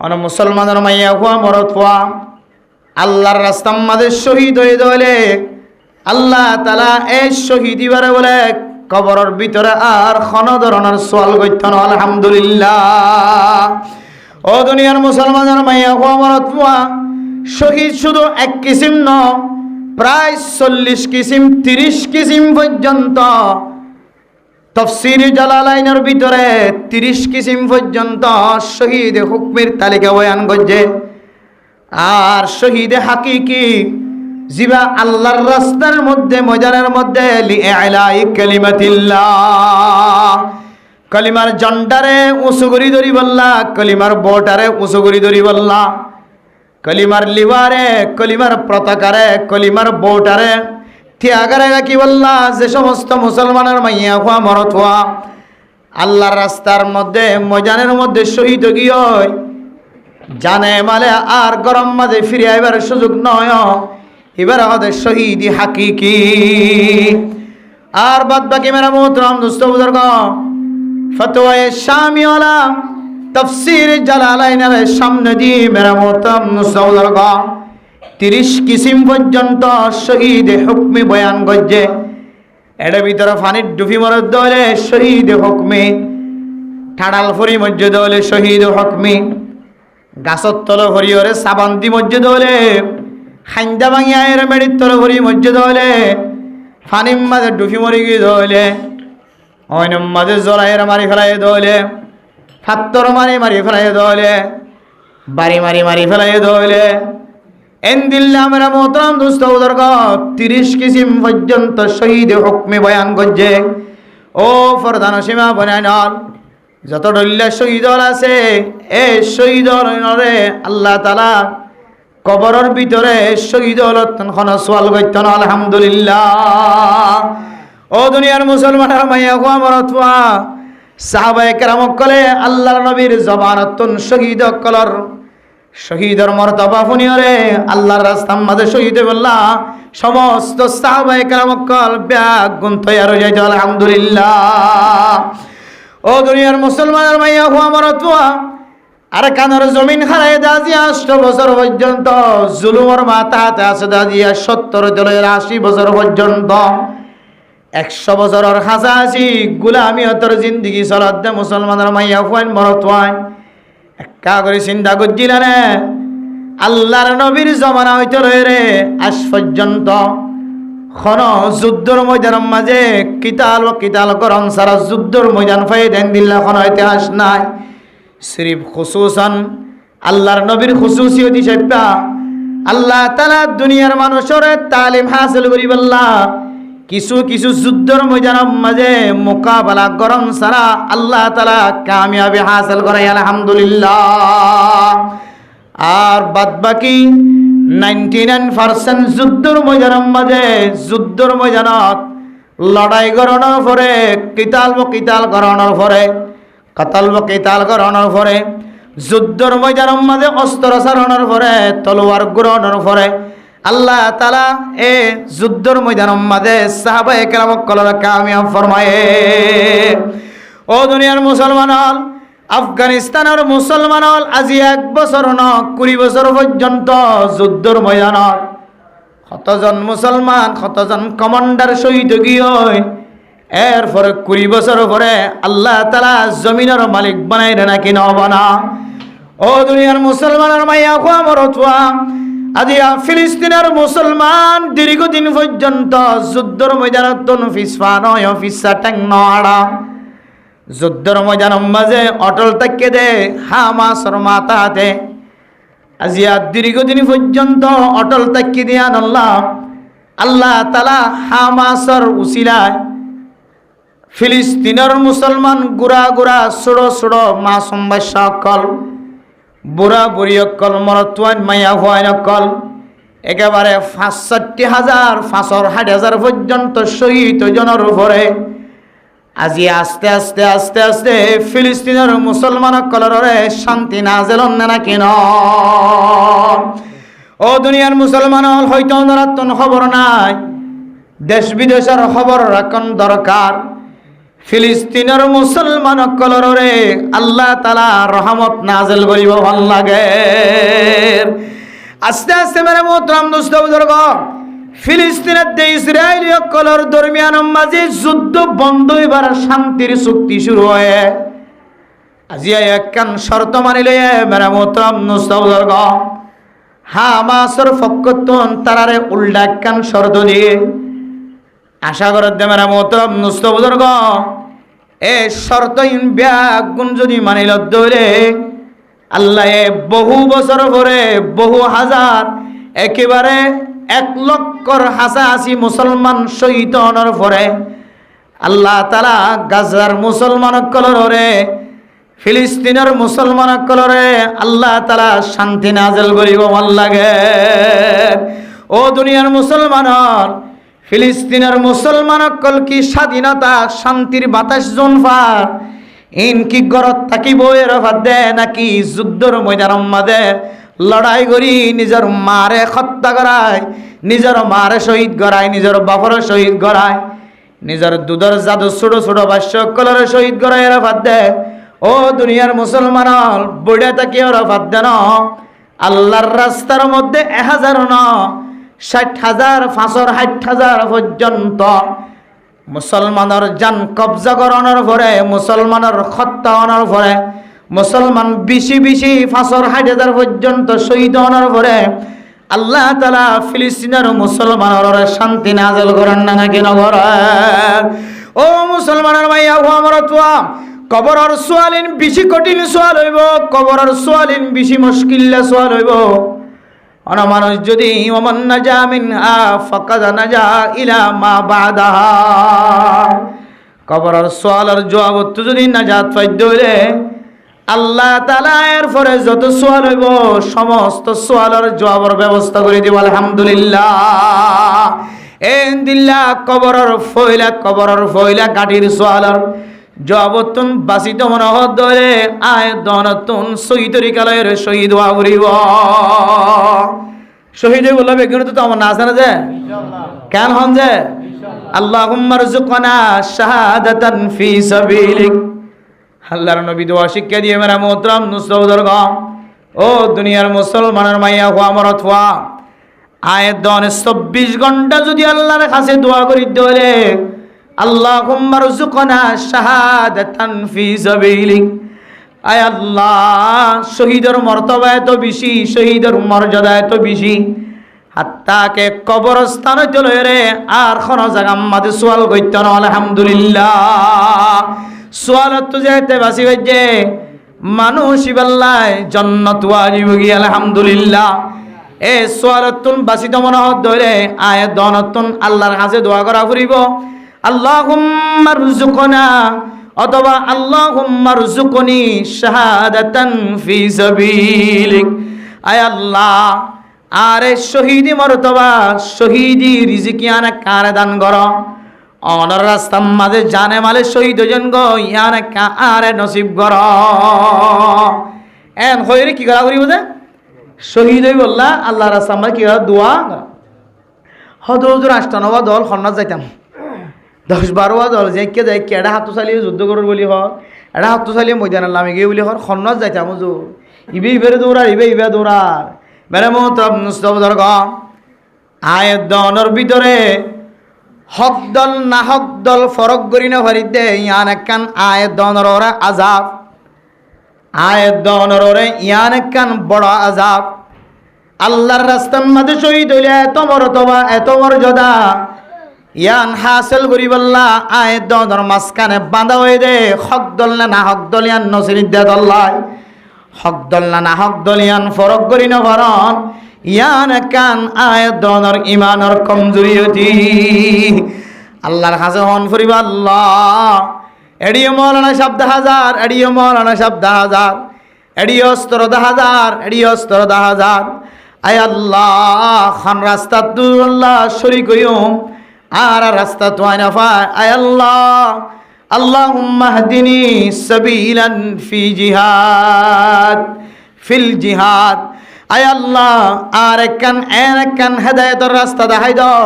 On মুসলমানের মাইয়া হুয়া মরত হুয়া আল্লাহর রাস্তার মাঝে শহীদ হয়ে দলে আল্লাহ তালা এই শহীদ ইবারে বলে কবরের ভিতরে আর কোনো ধরনের সোয়াল করত না। আলহামদুলিল্লাহ। ও দুনিয়ার মুসলমানের মাইয়া হুয়া মরত হুয়া শহীদ শুধু এক কিসিম ন, প্রায় 40 কিসিম 30 কিসিম পর্যন্ত তাফসীর জালালাইনের ভিতরে 30 কিসিম পর্যন্ত শহীদ হুকমের তালিকা বয়ান করছে। আর শহীদ হাকিকি জিবা আল্লাহর রাস্তার মধ্যে ময়দানের মধ্যে লিআলাই কালিমাতিল্লাহ কলিমার জন্ডারে উঁচু করি ধরি বললা, কলিমার বোটারে উঁচু করি ধরি বললা, কলিমার লিবারে কলিমার পতাকারে কলিমার বোটারে ত্যাগারে কি বললা। যে সমস্ত মুসলমানের মাইয়া হুয়া মরত হুয়া আল্লাহর রাস্তার মধ্যে ময়দানের মধ্যে শহীদ গিয়ে জানে মালে আর গরম মাঝে ফিরে আইবার সুযোগ নয়, এবার আমাদের শহীদ হাকিকি। আর বাদ বাকি মেরা মোহতরম দোস্ত বুজুর্গ ফতোয়ায়ে শামিওয়ালা তাফসীর জালালাইনের সামনে দিয়ে মেরা মোহতরম দোস্ত বুজুর্গ 30 কিসিম পর্যন্ত শহীদ হুকমি বয়ান করছে। এর ভিতরে ফানির ডুফি মরদ দলে শহীদ হুকমি, ঠাডাল ফরি মসজিদ হলে শহীদ হুকমি, গাছর তল ভরি ওরে সাবান্তি মসজিদ হলে, হাইন্দা ভাঙিয়া এর মেডির তল ভরি মসজিদ হলে, ফানিম মাঝে ডুফি মরি গিয়ে ধরলে, অইনম মাঝে জলাইয়ের মারি ফেলাই ধরলে, ফাত্তর মারি মারি ফেলাই ধরলে, বাড়ি মারি মারি ফেলাই ধরলে। এন্দিল্লা মেরা মোহতরম দোস্ত বুজুর্গ 30 কিসিম পর্যন্ত শহীদ হুকমি বয়ান করছে। ও ফরদান সীমা বনায়নল যত ডল্লা শহীদ আছে এই শহীদ রে আল্লাহ তাআলা কবরের ভিতরে শহীদ হলতন সোয়াল করতেন। আলহামদুলিল্লাহ। ও দুনিয়ার মুসলমানের মাইয়া হুয়া মরত হুয়া সাহাবায়ে কেরাম কলে আল্লাহর নবীর জবানতন শহীদ কলর শহীদের মর্তবা ফুনিয়রে আল্লাহর রাস্তার মাঝে শহীদ বললা সমস্ত সাহাবায়ে কেরাম কল ব্যাগ গুণ তৈয়ার হয়ে যাইতো। আলহামদুলিল্লাহ। ও দুনিয়ার মুসলমানের মাইয়া হুয়া মরত হুয়া আর কানের জমিন হারাই দাজিয়া 8 বছর পর্যন্ত জুলুমর মাথা হাতে আছে দাজিয়া 70 দলের 80 বছর পর্যন্ত 100 বছরের হাসাসি গুলামি হতর জিন্দিগি চলত মুসলমানের মাইয়া হুয়ান মরত হুয়ান একা করে চিন্তা করছিলেন আল্লাহর নবীর জমানা হইতে রয়ে আজ পর্যন্ত খন যুদ্ধর ময়দানের মাঝে কিতাল ও কিতাল করন সারা যুদ্ধর ময়দান ফাই দেন দিল্লা খন ইতিহাস নাই। সিরিফ খুসুসান আল্লাহর নবীর খুসুসিয়ত হিসেবে আল্লাহ তাআলা দুনিয়ার মানুষের তালিম হাসিল করি বললা কিছু কিছু যুদ্ধর ময়দানের মাঝে মোকাবেলা করন সারা আল্লাহ তাআলা কামিয়াবি হাসিল করে। আলহামদুলিল্লাহ। আর বাদ বাকি 99% যুদ্ধর ময়দানের মাঝে যুদ্ধর ময়দানত লড়াই করানোর পরে কিতাল ও কিতাল করানোর পরে কাতাল ও কিতাল করানোর পরে যুদ্ধর ময়দানের মাঝে অস্ত্র চালানোর পরে তলোয়ার ঘুরানোর পরে আল্লাহ তাআলা এ যুদ্ধর ময়দানের মাঝে সাহাবায়ে কেরাম কলর কামিয়াব ফরমায়ে। ও দুনিয়ার মুসলমান হল আফগানিস্তানের মুসলমান হল আজি 1 বছর ন 20 বছর পর্যন্ত যুদ্ধর ময়দানত কতজন মুসলমান কতজন কমান্ডার শহীদ গিয়ে এরপরে 20 বছর পরে আল্লাহ তাআলা জমিনের মালিক বানাই নাকি নবনা। ও দুনিয়ার মুসলমানের মাইয়া হুয়া মরত হুয়া আজিয়া ফিলিস্তিনের মুসলমান দীর্ঘদিন পর্যন্ত যুদ্ধর ময়দানত ফিসফা নয় ফিসা ট্যাং নড়া যুদ্ধর ময়দানের মাঝে অটল তাকে দে হামাসর মাথাতে আজিয়া দীর্ঘদিন পর্যন্ত অটল তাকি দিয়া আল্লাহ তাআলা হামাসর উসিলায় ফিলিস্তিনের মুসলমান গুড়া গুড়া ছোড়ো ছোড়ো মাসুম বাচ্চা অকল বুড়া বুড়ি অকল মরতুয়ান মাইয়া হুয়াইন অকল একেবারে 65,000 65,000 পর্যন্ত শহীদ জনের উপরে আজি আস্তে আস্তে আস্তে আস্তে ফিলিস্তিনের মুসলমান অকলরে শান্তি নাজেল না কেন। ও দুনিয়ার মুসলমান হয়তো নরাতন খবর নাই, দেশ বিদেশের খবর রাখন দরকার। ফিলিস্তিনের মুসলমান কলরে আল্লাহ তাআলা রহমত নাযিল করিব ভাল লাগে। আস্তে আস্তে মেরে মোহতরম দোস্ত বুজুর্গ, ফিলিস্তিনের দে ইসরায়েলীয় কলর দরমিয়ান মাঝে যুদ্ধ বন্ধ হইবার শান্তির চুক্তি শুরু হয়। আজিয়া একখান শর্ত মানিলে মেরে মোহতরম দোস্ত বুজুর্গ, হামাসের ফকতন তারারে উল্টা একখান শর্ত দিয়ে আশা করে দে মেরে মোহতরম দোস্ত বুজুর্গ, এ শর্ত ইন ব্যাগুন যদি মানিল ধরে আল্লাহ বহু বছর পরে বহু হাজার একেবারে 1,80,000 মুসলমান শহীদ হওয়ার পরে আল্লাহ তাআলা গাজার মুসলমান কলরে ফিলিস্তিনের মুসলমান কলরে আল্লাহ তাআলা শান্তি নাযিল করিব ভাল লাগে। ও দুনিয়ার মুসলমান, ফিলিস্তিনের মুসলমান কল কি স্বাধীনতা শান্তির বাতাস জনফার ইন কি গরত থাকিব এর ফাদে নাকি যুদ্ধর ময়দানের মাঝে লড়াই করি নিজের মারে হত্যা করায়, নিজের মারে শহীদ করায়, নিজের বাপর শহীদ করায়, নিজের দুধর জাদু ছোট ছোট বাস্য কলরে শহীদ করায় এর ফাদে। ও দুনিয়ার মুসলমান বইটা থাকি ওরা ফাদে ন আল্লাহর রাস্তার মধ্যে 1000 ন 60,000 560,000 পর্যন্ত মুসলমানের জান কবজা করানোর পরে, মুসলমানের হত্যা হওয়ার পরে, মুসলমান বেশি 560,000 পর্যন্ত শহীদ হওয়ার পরে আল্লাহ তাআলা ফিলিস্তিনের মুসলমানের শান্তি নাযিল করেন না নাকি নগরের? ও মুসলমানের ভাইয়া ও আমার তোয়া, কবরের সোয়ালিন বেশি কঠিন সোয়াল হইব, কবরের সোয়ালিন বেশি মুশকিল সোয়াল হইব। অনা মানুষ যদি ওমান নাজা মিনহা ফাকাদ নাজা ইলা মা বাদাহা, কবরের সোয়ালের জবাব তো যদি নাজাত পাইতে হইলে আল্লাহ তাআলা এর পরে যত সোয়াল হইব সমস্ত সোয়ালের জবাবের ব্যবস্থা করে দিব আলহামদুলিল্লাহ। দিল্লা কবরের ফয়লা গাড়ির সোয়ালের জবাবতুন বাসিত মনে হদরে আয় দনতুন শহীদরি কালের শহীদ হওয়া উড়িব। শহীদ বললে বেগুন তো আমার না আছে না যে কেন হন যে আল্লাহুম্মা রযুকনা শাহাদাতান ফি সাবিলিক। আল্লাহর নবী দোয়া শিক্ষা দিয়ে মেরা মোহতরম নুসরাউদরগ, ও দুনিয়ার মুসলমানের মাইয়া হওয়া মরত হওয়া আয় দন 24 ঘন্টা যদি আল্লাহর কাছে দোয়া করি দলে আল্লাহুম্মা রযুকনা শাহাদাতান ফি সাবিলিক। আয় আল্লাহ, শহীদের মর্তবা এত বেশি, শহীদের মর্যাদা এত বেশি, হাত্তাকে কবরস্থানে চলে রে আর কোন জায়গা আমাদের সোয়াল করতে না আলহামদুলিল্লাহ। সোয়ালত তো যেতে বাসি হইছে মানুষ ইবাল্লাহ জান্নাত ওয়াজিব গি আলহামদুলিল্লাহ। এ সোয়ালতুন বাসিত মনে হদ ধরে আয় দনতুন আল্লাহর কাছে দোয়া করা ফুরিব আল্লাহুম্মা রযুকনা অথবা আল্লাহুম্মা রযুকনি শাহাদাতান ফি সাবিলিক। আয় আল্লাহ, আরে শহীদি মর্তবা শহীদি রিজিকিয়ানা কারে দান করো, অনর রাস্তার মাঝে জানে মালে শহীদ হইজন গো ইয়ানে আরে নসিব করো। এন হইরে কি করা করিব যে শহীদ হই বললা আল্লাহর রাস্তার মাঝে কি করা দোয়া হদর আষ্টানবা দল খন্নাত যাইতাম 10-12 দল যে কে যাই কেডা হাতু চালিয়ে যুদ্ধ করর বলি হর, এটা হাতু চালিয়ে ময়দানের নামে গিয়ে বলি হর খন্নাত যাইতাম হুজুর ইবে ইবেরে দৌড়ার ইবে দৌড়ার মেরে মোহতরম নুসরাউদরগ। আয়ের দনের ভিতরে হক দল না হক দল ফরক করি না ফারিদে ইয়ান একখান আয়ের দনের ওরা আজাব, আয়ের দনের ওরে ইয়ান একখান বড় আজাব। আল্লাহর রাস্তার মাঝে শহীদ হইলে এত মর্তবা এত মর্যাদা ইয়ান হাসিল করি বললা আয়ের দনের মাঝখানে বাঁধা হয়ে দে হক দল না হক দল ইয়ান নসির দেয় আল্লাহ, হক দল না হক দল ইয়ান ফরক করি না ফরন ইয়ান কান আয় দনর ইমানর কমজোরি হতি আল্লাহর কাছে হন ফুরিব আল্লাহ। এডিও মৌলানা শব্দ হাজার, এডিও মৌলানা শব্দ হাজার, এডিও স্তর 10,000, এডিও স্তর 10,000। আয় আল্লাহ, খান রাস্তা তু আল্লাহ শরীক হইম আর রাস্তা তো আয় না পায়। আয় আল্লাহ, আল্লাহুম্মা হদিনি সাবিলান ফি জিহাদ ফিল জিহাদ। আয় আল্লাহ, আর একখান হেদায়েতের রাস্তা দেখাই দাও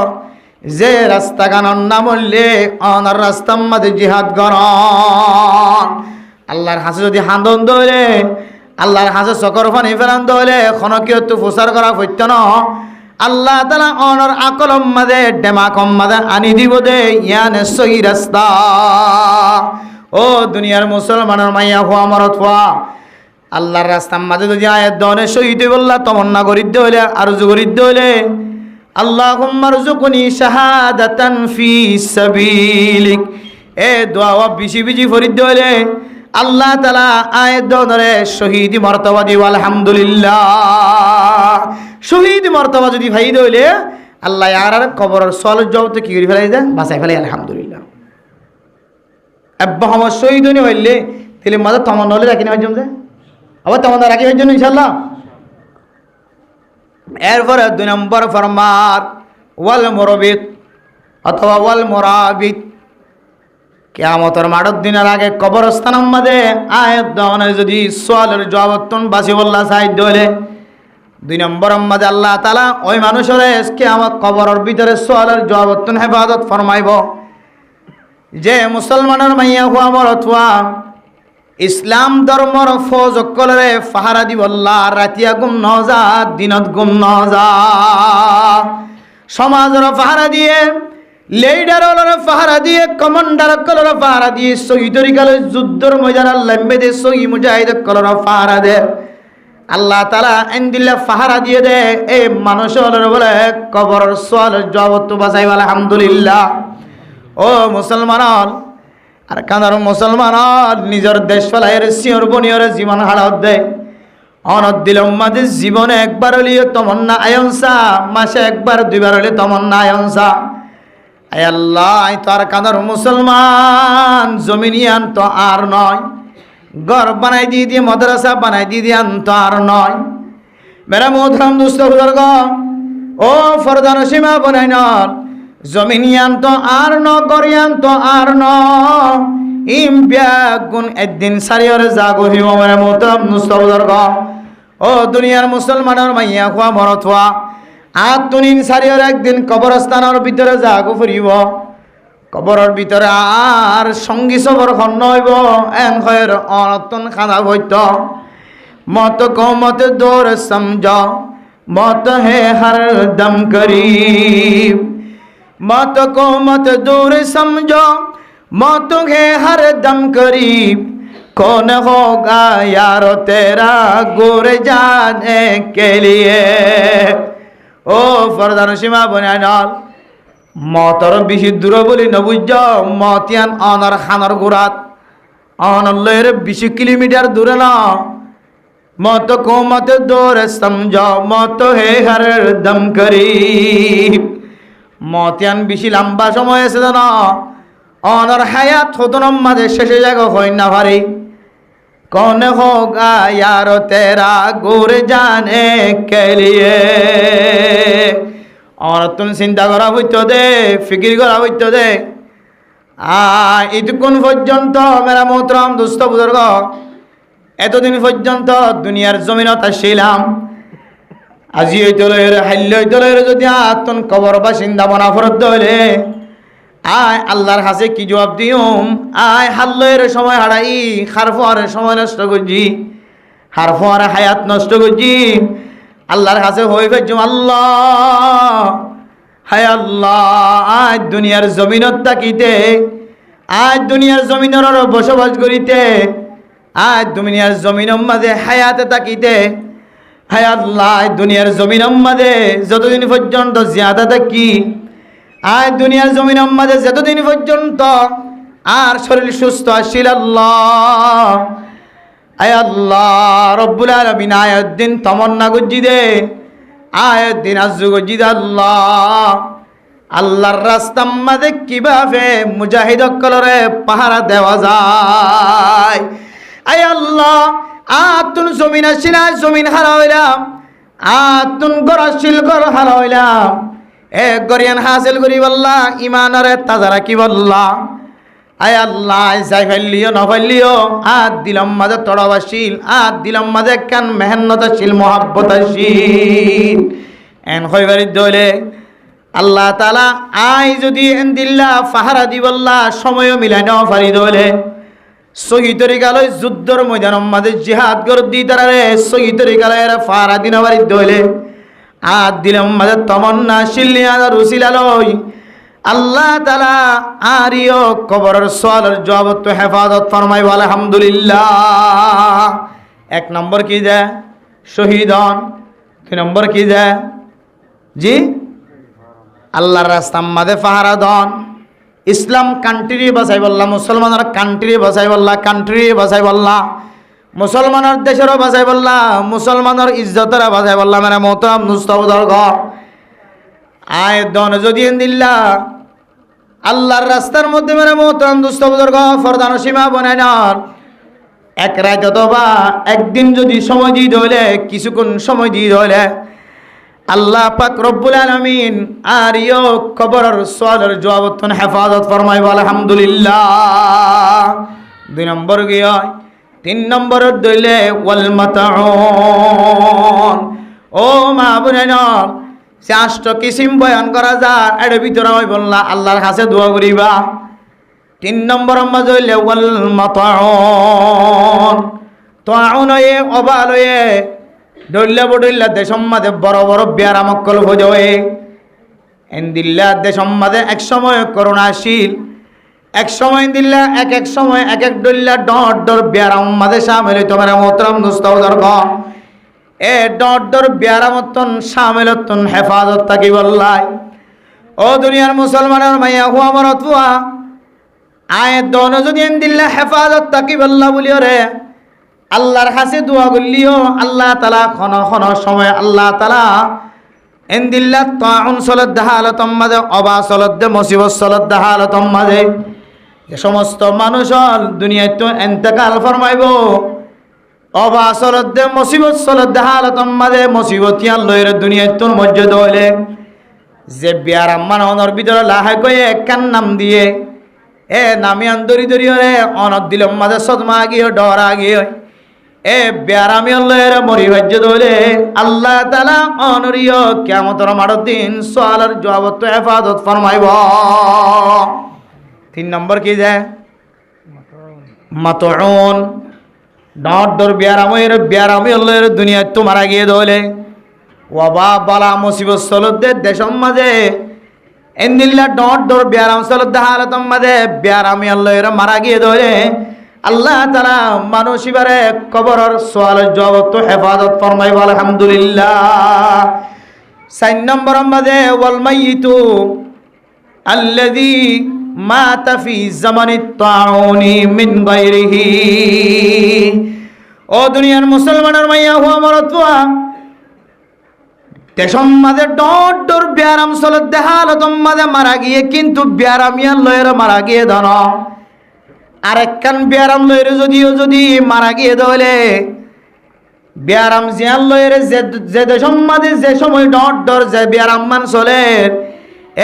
যে রাস্তা কানন না বললে অনার রাস্তার মাঝে জিহাদ করন। আল্লাহর হাসে যদি হান্দন দইলে আল্লাহর হাসে চকর ফানি ফেরান দইলে কোনো কেউ তো প্রচার করা হইত না। আল্লাহ তালা অনর আকলম মাঝে ডেমাকম মাঝে আনি দিব দে ইয়ানে সহি রাস্তা। ও দুনিয়ার মুসলমানের মাইয়া হওয়া মরত হওয়া আল্লাহর রাস্তার মাঝে যদি আয়াত দনে শহীদ বললা তমন্না করিতে হইলে আরজু করিতে হইলে আল্লাহুম্মা রযুকনি শাহাদাতান ফি সাবিলিক, এ দোয়া বেশি বেশি ফরিতে হইলে আল্লাহ তাআলা আয়াত দনে শহীদ মর্তবা দিব আলহামদুলিল্লাহ। শহীদ মর্তবা যদি ভাই হইলে আল্লাহ আর কবরের সওয়ালের জবাব কি করে ফেলাই দেয়, বাঁচাই ফেলাই আলহামদুলিল্লাহ। মোহাম্মদ শহীদ হইলে তাহলে মাঝে তমন্না হলে রাখি না হয়ে যায়, আবার তমন্না রাখি হয়ে জন্য ইনশাল্লাহ। এরপরে 2 নম্বর ফরমার ওয়াল মুরাবিত অথবা ওয়াল মুরাবিত, কিয়ামতের মাঠের দিনের আগে কবরস্থানের মধ্যে আয়াত দাওনে যদি সওয়ালের জবাব বাসি বললা সাইড হইলে 2 নম্বরের মধ্যে আল্লাহ তাআলা ওই মানুষের কিয়ামত কবরের ভিতরে সওয়ালের জবাব হেফাজত ফরমাইব। যে মুসলমানের মাইয়া হওয়া মরত হওয়া ইসলাম ধর্মর ফৌজ কলরে ফাহারা দিব আল্লাহ, রাতিয়া গুম নজা দিনত গুম নজা, সমাজের ফাহারা দিয়ে লিডার ফাহারা দিয়ে কমান্ডার কলর ফাহারা দিয়ে শহীদরি কালে যুদ্ধর ময়দান লম্বে দে শহীদ মুজাহিদ কলর ফাহারা দে আল্লাহ তাআলা এন্দিল্লা ফাহারা দিয়ে দে এই মানুষের বলে কবরের সওয়ালের জবাব তো বাঁচাই আলহামদুলিল্লাহ। ও মুসলমান আর কানার মুসলমান নিজের দেশ ফেলাইয়ের সিওর বনিয়র জীবন হারাত দেয় অনত দিল মাঝে জীবনে একবার হলিও তমন্না আয়ংসা, মাসে একবার 2বার হলে তমন্না আয়ংসা। আয় আল্লাহ তো আর কানার মুসলমান জমিনিয়ান তো আর নয়, ঘর বানাই দিয়ে মাদ্রাসা বানাই দিয়ে তো আর নয়। মেরা মোহতরম দোস্ত বুজুর্গ, ও ফরদান সীমা বানাই নয় জমিনিয়ান তো আর ন, গরিয়ান তো আর ন, ইম ব্যাগুন একদিন সারিয়র জাগো হিব মেরা মোহতরম দোস্ত বুজুর্গ। ও দুনিয়ার মুসলমানের মাইয়া খোয়া মরত হওয়া আতুনিন সারিয়র একদিন কবরস্থানের ভিতরে জাগো ফুরিব। কবরের ভিতরে আর সঙ্গী সবর খন্ন হইব এন খয়ের অনতন খানা হইত মত কমত দৌর সমঝ মত হে হর দম করিব, मत को मत दूर समझो मौत है हर दम करीब, कौन होगा यारो तेरा गुर जाने के लिए। ও ফরদান সীমা বনানাল মতর বেশি দূর বলি নবুজ মতিয়ান অনার খানার গুরাত অনলের 20 কিলোমিটার দূরে না। মত কো মত দূর সমঝো মত হে হর দম করিব, মতিয়ান বেশি লম্বা সময় আছে জানো অনর হায়াত হতনম মাঝে শেষে জায়গা হয় না ভারি। कौन होगा यारो तेरा गुर जाने के लिए। और तुम चिंता करा হইতো দে, ফিকির করা হইতো দে। এতক্ষণ পর্যন্ত মেরা মোহতরম দোস্ত বুজুর্গ, এতদিন পর্যন্ত দুনিয়ার জমিনত আসছিলাম। আজি ওই তলের হাল্য ওই তলের যদি আতন কবর বাসিন্দা বনা ফরত হইলে আয় আল্লাহর কাছে কি জবাব দিউম। আয় হাল্লের সময় হারাই, খারফোয়ারের সময় নষ্ট করছি, হারফোয়ারে হায়াত নষ্ট করছি। আল্লাহর কাছে হয়ে গেছুম আল্লাহ, হায় আল্লাহ আজ দুনিয়ার জমিনত তাকিতে, আজ দুনিয়ার জমিনের বসবাস করিতে, আজ দুনিয়ার জমিনের মাঝে হায়াতে তাকিতে, হায় আল্লাহ দুনিয়ার জমিনের মাঝে যতদিন পর্যন্ত জিয়াদা থাকি, আজ দুনিয়ার জমিনের মাঝে যতদিন পর্যন্ত আর শরীর সুস্থ আসিল আল্লাহ, আয় আল্লাহ রব্বুল আলামিন আয়াত দিন তমন্না গজ্জি দে, আয়াত দিন আজু গজ্জি দে আল্লাহ। আল্লাহর রাস্তার মাঝে কিভাবে মুজাহিদ কলরে পাহারা দেওয়া যায়। আয় আল্লাহ আতুন জমিন আসিল, জমিন হারা হইলাম, আতুন গড় আসিল গড় হারা হইলাম। এক গরিয়ান হাসিল করি বললা, ইমানরে তাজা রাখি বললা। আয় আল্লাহ যাই ফেললিও ন ফেললিও আদ দিলাম মাঝে তড়াবাসীল, আদ দিলাম মাঝে কান মেহনতশীল মহাব্বতশীল। এন হইবারি দলে আল্লাহ তাআলা আই যদি এন্দিল্লা ফাহারা দিবল্লা সময় মিলাই নেওয়া পারি দলে সহি তরিকালয় যুদ্ধর ময়দান মাঝে জিহাদ করে দি তারারে সহি তরিকালয় ফাহারা দিন পারি দলে আর দিলাম মাঝে তমন্না শিল্লিয়া রুসিলালয় আল্লাহ তাআলা আরিও কবরের সওয়ালের জবাব তো হেফাজত ফরমাই আলহামদুলিল্লাহ। এক নম্বর কি যায় শহীদ হন, দুই নম্বর কি যায় জি আল্লাহর রাস্তার মাঝে পাহারা দন। ইসলাম কান্ট্রি বাঁচাই বললা, মুসলমানের কান্ট্রি বাঁচাই বললা, কান্ট্রি বাঁচাই বললা, মুসলমানের দেশেরও বাঁচাই বললা, মুসলমানের ইজ্জতের বাঁচাই বললা। মানে মোহতারাম মুস্তাফার ঘর আয় দন যদি দিল্লা আল্লাহর রাস্তার মধ্যে মানে মোহতারাম মুস্তাফার ঘর ফরদান সীমা বনায় নর এক রাত অথবা একদিন যদি সময় দিয়ে ধরলে কিছুক্ষণ সময় দিয়ে ধরলে আল্লাহ পাক রব্বুল আলামিন আর ইয়ো কবরের সওয়ালের জবাব হেফাজত ফরমাইব আলহামদুলিল্লাহ। দুই নম্বর গিয়ে তিন নম্বর দইলে ওয়াল মাতাউন। ও মা বোনেন চাষ্ট কিসিম বয়ান করা যায় এর ভিতরে ওই বললা আল্লাহর কাছে দোয়া করিবা। তিন নম্বর মাঝে হইলে ওয়াল মাতাউন। তাউন হয়ে অবাল হয়ে ডল্লা বডল্লা দেশম মাঝে বড় বড় বিয়ারা মক্কল ভোজে এন্দিল্লা দেশম মাঝে এক সময় করুণাশীল, এক সময় দিল্লা এক সময় এক ডল্লা ডর ডর বিয়ারা মাঝে সামিল তোমার মোহতরম দুস্তাউদার গ এ ডর ডর বিয়ারা মতন সামিলতন হেফাজত থাকি বললাই। ও দুনিয়ার মুসলমানের মাইয়া হুয়া মরত হুয়া আয় দন যদি এন্দিল্লা হেফাজত থাকি বললা বলিও রে আল্লাহর কাছে দোয়া করলিও আল্লাহ তাআলা খন খন সময় আল্লাহ তাআলা এন্দিল্লা তাউন সলত হালাতম মাঝে অবা সলত দে মুসিবত সলত হালাতম মাঝে যে সমস্ত মানুষ দুনিয়ায় তো ইন্তেকাল ফরমাইব অবা সলত দে মুসিবত সলত হালাতম মাঝে মুসিবতিয়া লয়ের দুনিয়ায় তো মসজিদ হইলে যে বিয়ার আম্মান অনর ভিতরে লাহাই কয়ে কান নাম দিয়ে এ নামি আন্দরি দরি রে অনর দিলম মাঝে সদমা গিয়ে ডর আগিয়ে এ বেয়ারামি আল্লাহর মরি ভাজ্য দলে আল্লাহ তাআলা অনরিয় কিয়ামতের মাঠের দিন সওয়ালের জবাব তো হেফাজত ফরমাইব। তিন নম্বর কি যায় মাতুউন। ডর ডর বেয়ারামি আল্লাহর দুনিয়া তো মারা গিয়ে দলে ওয়াবা বালা মুসিবত সলদ দেশম মাঝে এন্দিল্লা ডর ডর বেয়ারাম সলদ হালাতম মাঝে বেয়ারামি আল্লাহর মারা গিয়ে দলে আল্লাহ তাআলা মানুষ ইবারে কবরের সওয়ালের জবাব তো হেফাজত ফরমাইব আলহামদুলিল্লাহ। ৪ নম্বর মাঝে ওয়াল মাইয়িতু আল্লাযী মাতা ফি জামানিত তাউনি মিন গায়রিহি। ও দুনিয়ার মুসলমানের মাইয়া হুয়া মরতুয়া দেশম মাঝে ডর ডর বিয়ারাম সলত দেহালতম মাঝে মারা গিয়ে কিন্তু বিয়ারামিয়ার লয়ের মারা গিয়ে ধন আরেকখান বিয়ারাম লয়ের যদি মারা গিয়ে দলে বিয়ারাম জিয়াল লয়ের যে দেশম মাঝে যে সময় ডর ডর যে বিয়ারাম মান চলে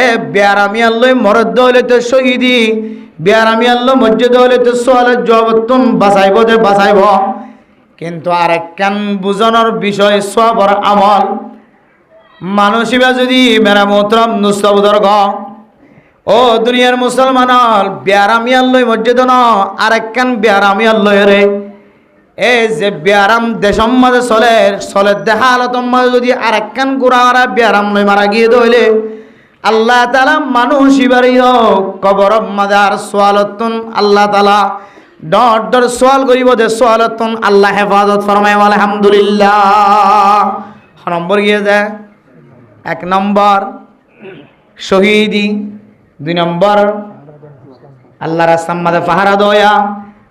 এ বিয়ারামিয়ার লয় মরদ দলে তো শহীদি বিয়ারামিয়ার লো মসজিদ হলে তো সোয়ালের জবাবতুন বাঁচাইব দে বাঁচাইব। কিন্তু আরেকখান বুঝানোর বিষয় সবর আমল মানসিবা যদি মেরা মোহতরম নুস্তাবুদর গ ও দুনিয়ার মুসলমান বিয়ারামি আল্লই মসজিদ ন আরেকখান বিয়ারামি আল্লই রে এ যে বিয়ারাম দেশম মাঝে চলে দেখা আলতম মাঝে যদি আরেকখান গুড়া বিয়ারাম লই মারা গিয়ে দইলে আল্লাহ তাআলা মানুষ ইবারিও কবর মাঝে আর সোয়ালতুন আল্লাহ তাআলা ডর ডর সোয়াল করিব যে সোয়ালতুন আল্লাহ হেফাজত ফরমায় আলহামদুলিল্লাহ। নম্বর গিয়ে যায় ১ নম্বর শহীদি, ২ নম্বর আল্লাহ রাস্তার মাঝে পাহারা দয়া,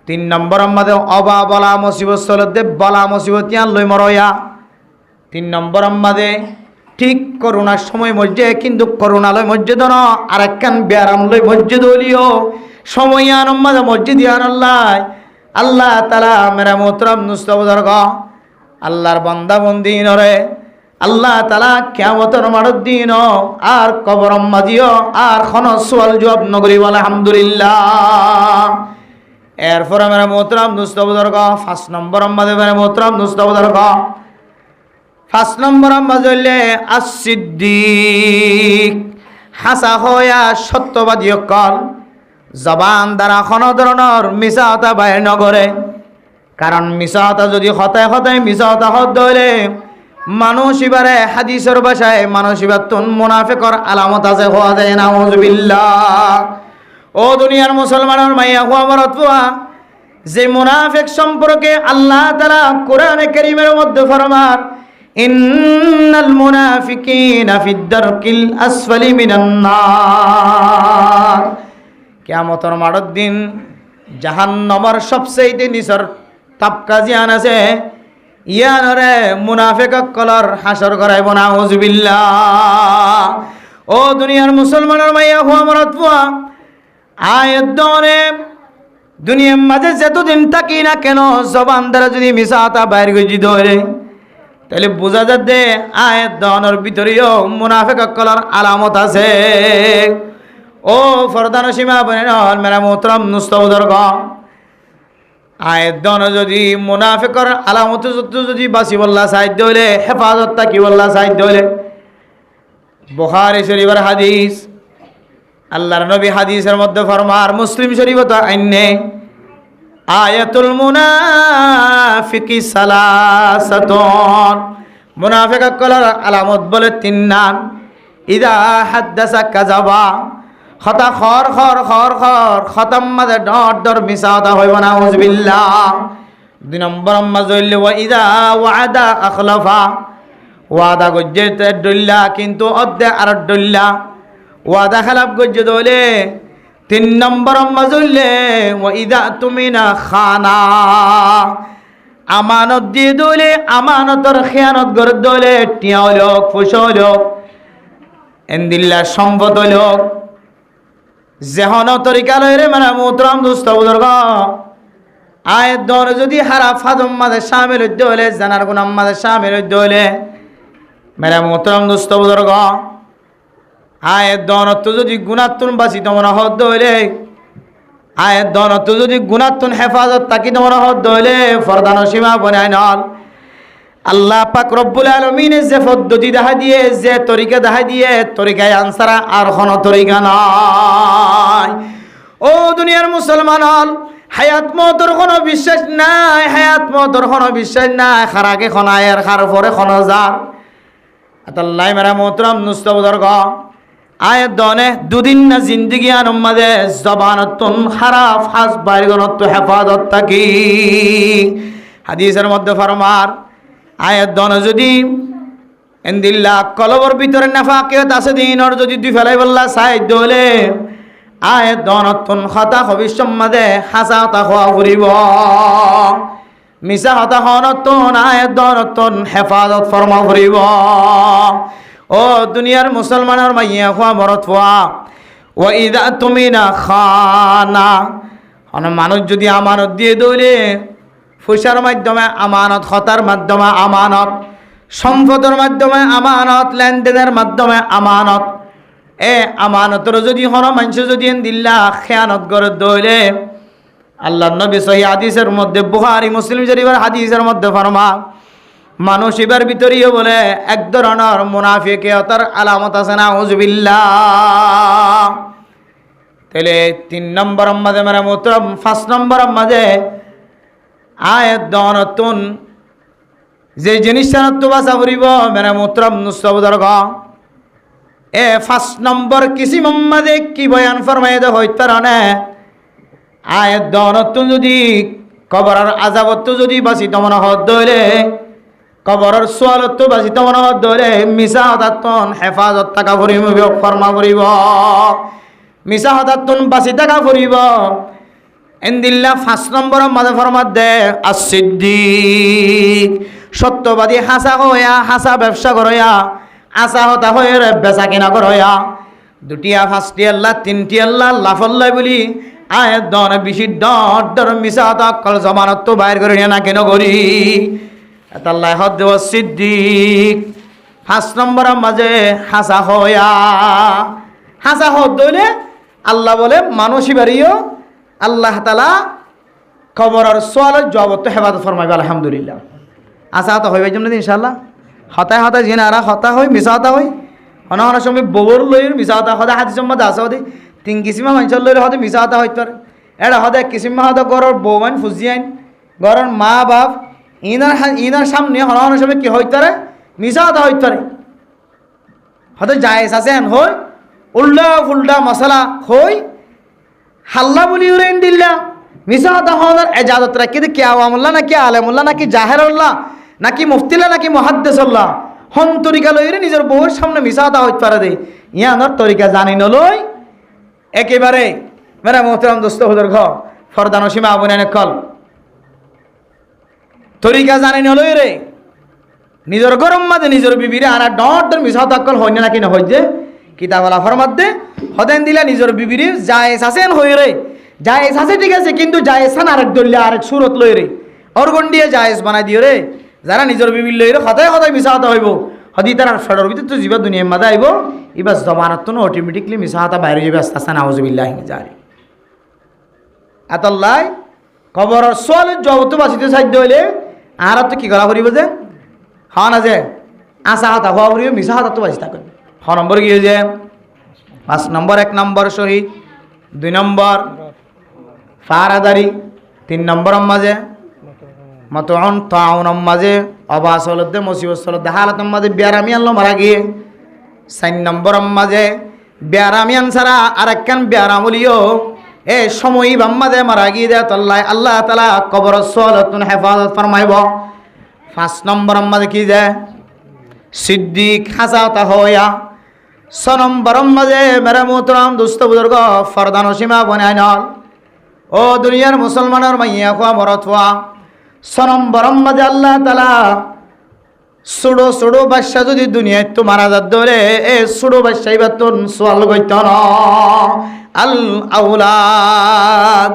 ৩ নম্বর মাঝে অবা বলা মুসিবত চলতে বলা মুসিবত লই মরয়া, ৩ নম্বর মাঝে ঠিক করোনার সময় মসজিদ কিন্তু করোনালয় মসজিদ ন আরেকখান বিয়ারাম লই মসজিদ হলিও সময় আনম মাঝে মসজিদ আল্লাহ আল্লাহ তাআলা মেরা মোহতরম নুস্তাবুদর গ আল্লাহর বান্দা বন্দি নরে আল্লাহ তাআলা কিয়ামতের মাঠের দিন আর কবরম মাজিও আর খন সোয়াল জবাব নগরী আলহামদুলিল্লাহ। এরপর মেরা মোহতরম নুস্তাবুদর গ ৫ নম্বর মাঝে মেরা মোহতরম নুস্তাবুদর গ ৫ নম্বর মাঝে হইলে আস-সিদ্দিক হাসা হইয়া সত্যবাদী অকল জবান দ্বারা কোনো ধরনের মিছা কথা বাইর নগরে। কারণ মিছা কথা যদি হতায় হতায় মিছা কথা হত ধরে মানুষ এবারে হাদিসের ভাষায় মানুষ এবার তুন মুনাফিকর আলামত আছে হওয়া যায় না। নাউজুবিল্লাহ। ও দুনিয়ার মুসলমানের মাইয়া হুয়া মরতুয়া, যে মুনাফিক সম্পর্কে আল্লাহ তাআলা কোরআনে কারীমের মধ্যে ফরমান, ইন্নাল মুনাফিকিনা ফিদ দারকিল আসফালি মিনান নার। কিয়ামতের মাঠের দিন জাহান্নামের সবচেয়ে নিচের তাপকা জিয়ান আছে, ইয়ানরে মুনাফিক কলর হাসর করাইব। নাউজুবিল্লাহ। ও দুনিয়ার মুসলমানের মাইয়া হুয়া মরতুয়া, আয়াত দনে দুনিয়ার মাঝে যতদিন থাকি না কেন জবান দ্বারা যদি মিছা কথা বাইর করে ধরে তাহলে বোঝা যাচ্ছে আয়াত দনের ভিতরেও মুনাফিক কলর আলামত আছে। ও ফরদান সীমা বনেন মেরা মোহতরম নুস্তাউদর্গ, আয়াত দন যদি মুনাফিকর আলামত যদি বাঁচি বললা সাহায্য হইলে হেফাজত তাকি বললা সাহায্য হইলে বুখারী শরীফের হাদিস, আল্লাহর নবী হাদিসের মধ্যে ফরমার, মুসলিম শরীফ তো আইনে, আয়াতুল মুনাফিকি সালাসাতুন, মুনাফিক কলার আলামত বলে তিন নাম। ইদা হাদ্দাসা কাযাবা, খতা খর খর খর খর খতম মাদে ডর ডর মিছা কথা হইব। নাউজুবিল্লাহ। দুই নম্বর মাযল ওয়া ইদা ওয়াদা আখলাফা, ওয়াদা গজ্জে ডল্লা কিন্তু অদ্দে আর ডল্লা, ওয়াদা খেলাফ গজ্জে দলে। তিন নম্বর মাযলে ওয়া ইদা তুমিনা খানা, আমানত দিয়ে দলে আমানতর খেয়ানত করে দলে, টিয়া লোক ফুসো লোক এন্দিল্লা সম্পদ লোক যেহন তরিকা লইরে মানে মোহতরম দোস্ত বুজুর্গ, আয়ের দর যদি হারা ফাদম মাঝে শামিল হইতে হলে জানার গুনাম মাঝে শামিল হইতে হলে মেরা মোহতরম দোস্ত বুজুর্গ, আয়ের দনত যদি গুণাত্তুন বাঁচি তোমার হদ হইলে, আয়ের দনত যদি গুণাত্তুন হেফাজত তাকি তোমার হদ হইলে ফরদান সীমা বনায় নল। আল্লাহ পাক রব্বুল আলামিনের যে পদ্ধতি দেখা দিয়ে, যে তরিকা দেখা দিয়ে, তরিকায় আনসারা আর কোনো তরিকা নাই। ও দুনিয়ার মুসলমান হল, হায়াত মতর কোনো বিশ্বাস নাই, হায়াত মতর কোনো বিশ্বাস নাই, খারাকে খনায় আর খার পরে খনা যার আতাল্লাই মেরা মোহতরম নুস্তাবদর্গ, আয়াত দনে দুদিন না জিন্দিগি আনম্মাদে জবানতুন খারাপ হাস বাইরগণত্ব হেফাজত থাকি। হাদিসের মধ্যে ফরমার, আয়াত দন যদি এন্দিল্লা কলবর ভিতরে নাফাকিয়ত আছে দিনর যদি দুই ফেলাই বললা সাহায্য হলে আয়াত দনতুন খতা ভবিষ্যৎ মাঝে হাসা হতা হওয়া ফুরিব, মিছা হতা হনতুন আয়াত দনতুন হেফাজত ফরমা ফুরিব। ও দুনিয়ার মুসলমানের মাইয়া খোয়া মরত ফোয়া, ও ইদা তুমি না খানা, মানুষ যদি আমানত দিয়ে দৌলে পয়সার মাধ্যমে আমানত, খতার মাধ্যমে আমানত, সম্পদের মাধ্যমে আমানত, লেনদেনের মাধ্যমে আমানত, এ আমানতর যদি কোনো মানুষ যদি দিল্লা খেয়ানত করে দৌলে আল্লাহ নবী সহি হাদিসের মধ্যে বুখারী মুসলিম শরীফের হাদিসের মধ্যে ফরমা, মানুষ এবার ভিতরেও বলে এক ধরনের মুনাফিকিয়তের আলামত আছে। নাউজুবিল্লাহ। তাহলে 3 নম্বর মাঝে মেরা মোহতরম 5 নম্বর মাঝে আয়াত দনতুন যে জিনিসটা তো বাসা ফুরিব মেরা মোহতরম নুস্তাবদর্গ, এ 5 নম্বর কিসি মাঝে কি বয়ান ফরমাইদ হইতে রানে আয়াত দনতুন যদি কবরের আযাবত যদি বাসি তমন হদ দইলে, কবরের সোয়ালত বাসি তমন হদ দইলে মিছা হতাতন হেফাজত টাকা ফুরিব ফরমা ফুরিব, মিছা হতাতন বাসি টাকা ফুরিব। এন্দিল্লা 5 নম্বর মাঝে ফরমাত দে as-সিদ্দিক, সত্যবাদী হাসা হইয়া হাসা ব্যবসা করয়া আসা হতা হয়ে বেচা কিনা করয়া, 2টিয়া 5টি আল্লাহ 3টি আল্লাহ লাফল্লাই বলি আয়ের দন বেশি ডর ডর মিছা হতা কল জমানত তো বাইর করে নিয়ে না কেন করি আল্লাহ হদ দেব সিদ্দিক। 5 নম্বর মাঝে হাসা হইয়া, হাসা হদ দইলে আল্লাহ বলে মানুষই বাড়িও আল্লাহ তালা খবরের সোয়ালের জবাব তো হেফাজত ফরমাইবে। আলহামদুলিল্লাহ। আশা হতা হইবে জন্য ইনশাআল্লাহ হতায় হতায় জিনারা হতা হই মিশা হতা হই অনেক সময় বউর লইর মিছা কথা সদায় হাদিসের মধ্যে আছে হতে 3 কিসিমা মানুষের লইর হতে মিছা কথা হইতে পারে। এটা হতে এক কিসিমা হতে ঘরের বউ মান ফুজি আইন ঘরের মা বাপ ইনার সামনে অনেক সময় কি হইতে পারে মিছা কথা হইতে পারে। হতে জায়েজ আছে হই উল্টা ফুল্টা মশলা হই হাল্লা বলি উড়েন দিল্লা মিছা কথা হওয়ার এজাজত রাখি কে আওয়ামুল্লাহ নাকি আলেমুল্লাহ নাকি জাহেরুল্লাহ নাকি মুফতিল্লাহ নাকি মুহাদ্দিসুল্লাহ হন তরিকা লইরে নিজের বউয়ের সামনে মিছা কথা হইতে পারে দে ইয়ানোর তরিকা জানি নলই একেবারে মেরা মোহতারাম দোস্ত হুজুর ঘর ফরদান সীমা আবুনানে কল তরিকা জানি নলই রে নিজের গরম মাঝে নিজের বিবিরে আর ডর মিছা কথা কল হয় নাকি না হয় যে কিতাবলা ফরমাদ্দে হদেন দিলা নিজের বিবিরে জায়েজ আছেন হই রে জায়েজ আছে ঠিক আছে কিন্তু জায়েজ আন আরেক দলিয়া আরেক সুরত লই রে অরগন দিয়ে জায়েজ বানাই দিও রে যারা নিজের বিবির লই রে সদায় সদায় মিছা কথা হইব হদি তার ফেডর ভিতরে তো জীবা দুনিয়ার মাঝে আইব এবার জমানত তো অটোমেটিকলি মিছা কথা বাইরে যাবে আস্তে আস্তে নাউজুবিল্লাহি জারি আতাল্লাহ খবরের সোয়াল জগত বাঁচিতে সাধ্য হইলে আর তো কি করা করিব যে হ্যাঁ না যে আশা হাতা হওয়া করিব মিছা হাতা তো বাঁচি থাকবে হ নম্বর কি যে 5 নম্বর 1 নম্বর শহীদ 2 নম্বর ফারাদারি 3 নম্বর মাঝে মতন তাউন মাঝে অবাসলতে মুসিবতলতে হালত মাঝে বেয়ারামি আনলো মারা গিয়ে 4 নম্বর মাঝে বেয়ারামি আনসারা আর একখান বেয়ারামলিও এ সময় বাম্মাদে মারা গিয়ে দেয় তল্লায় আল্লাহ তালা কবর সলতুন হেফাজত ফরমাইব 5 নম্বর মাঝে কি দেয় সিদ্দিক হাসাতা হইয়া 6 নম্বর মাঝে মেরে মোহতরম দুস্থ বুজুর্গ ফরদান সীমা বনায় নল ও দুনিয়ার মুসলমানের মাইয়া খোয়া মরত হওয়া 6 নম্বর মাঝে আল্লাহ তালা সুড়ো সুড়ো বাদশা যদি দুনিয়ায় তো মারা যাত ধরে এ সুড়ো বাদশা এবার তো সোয়াল গইত ন আল আউলাদ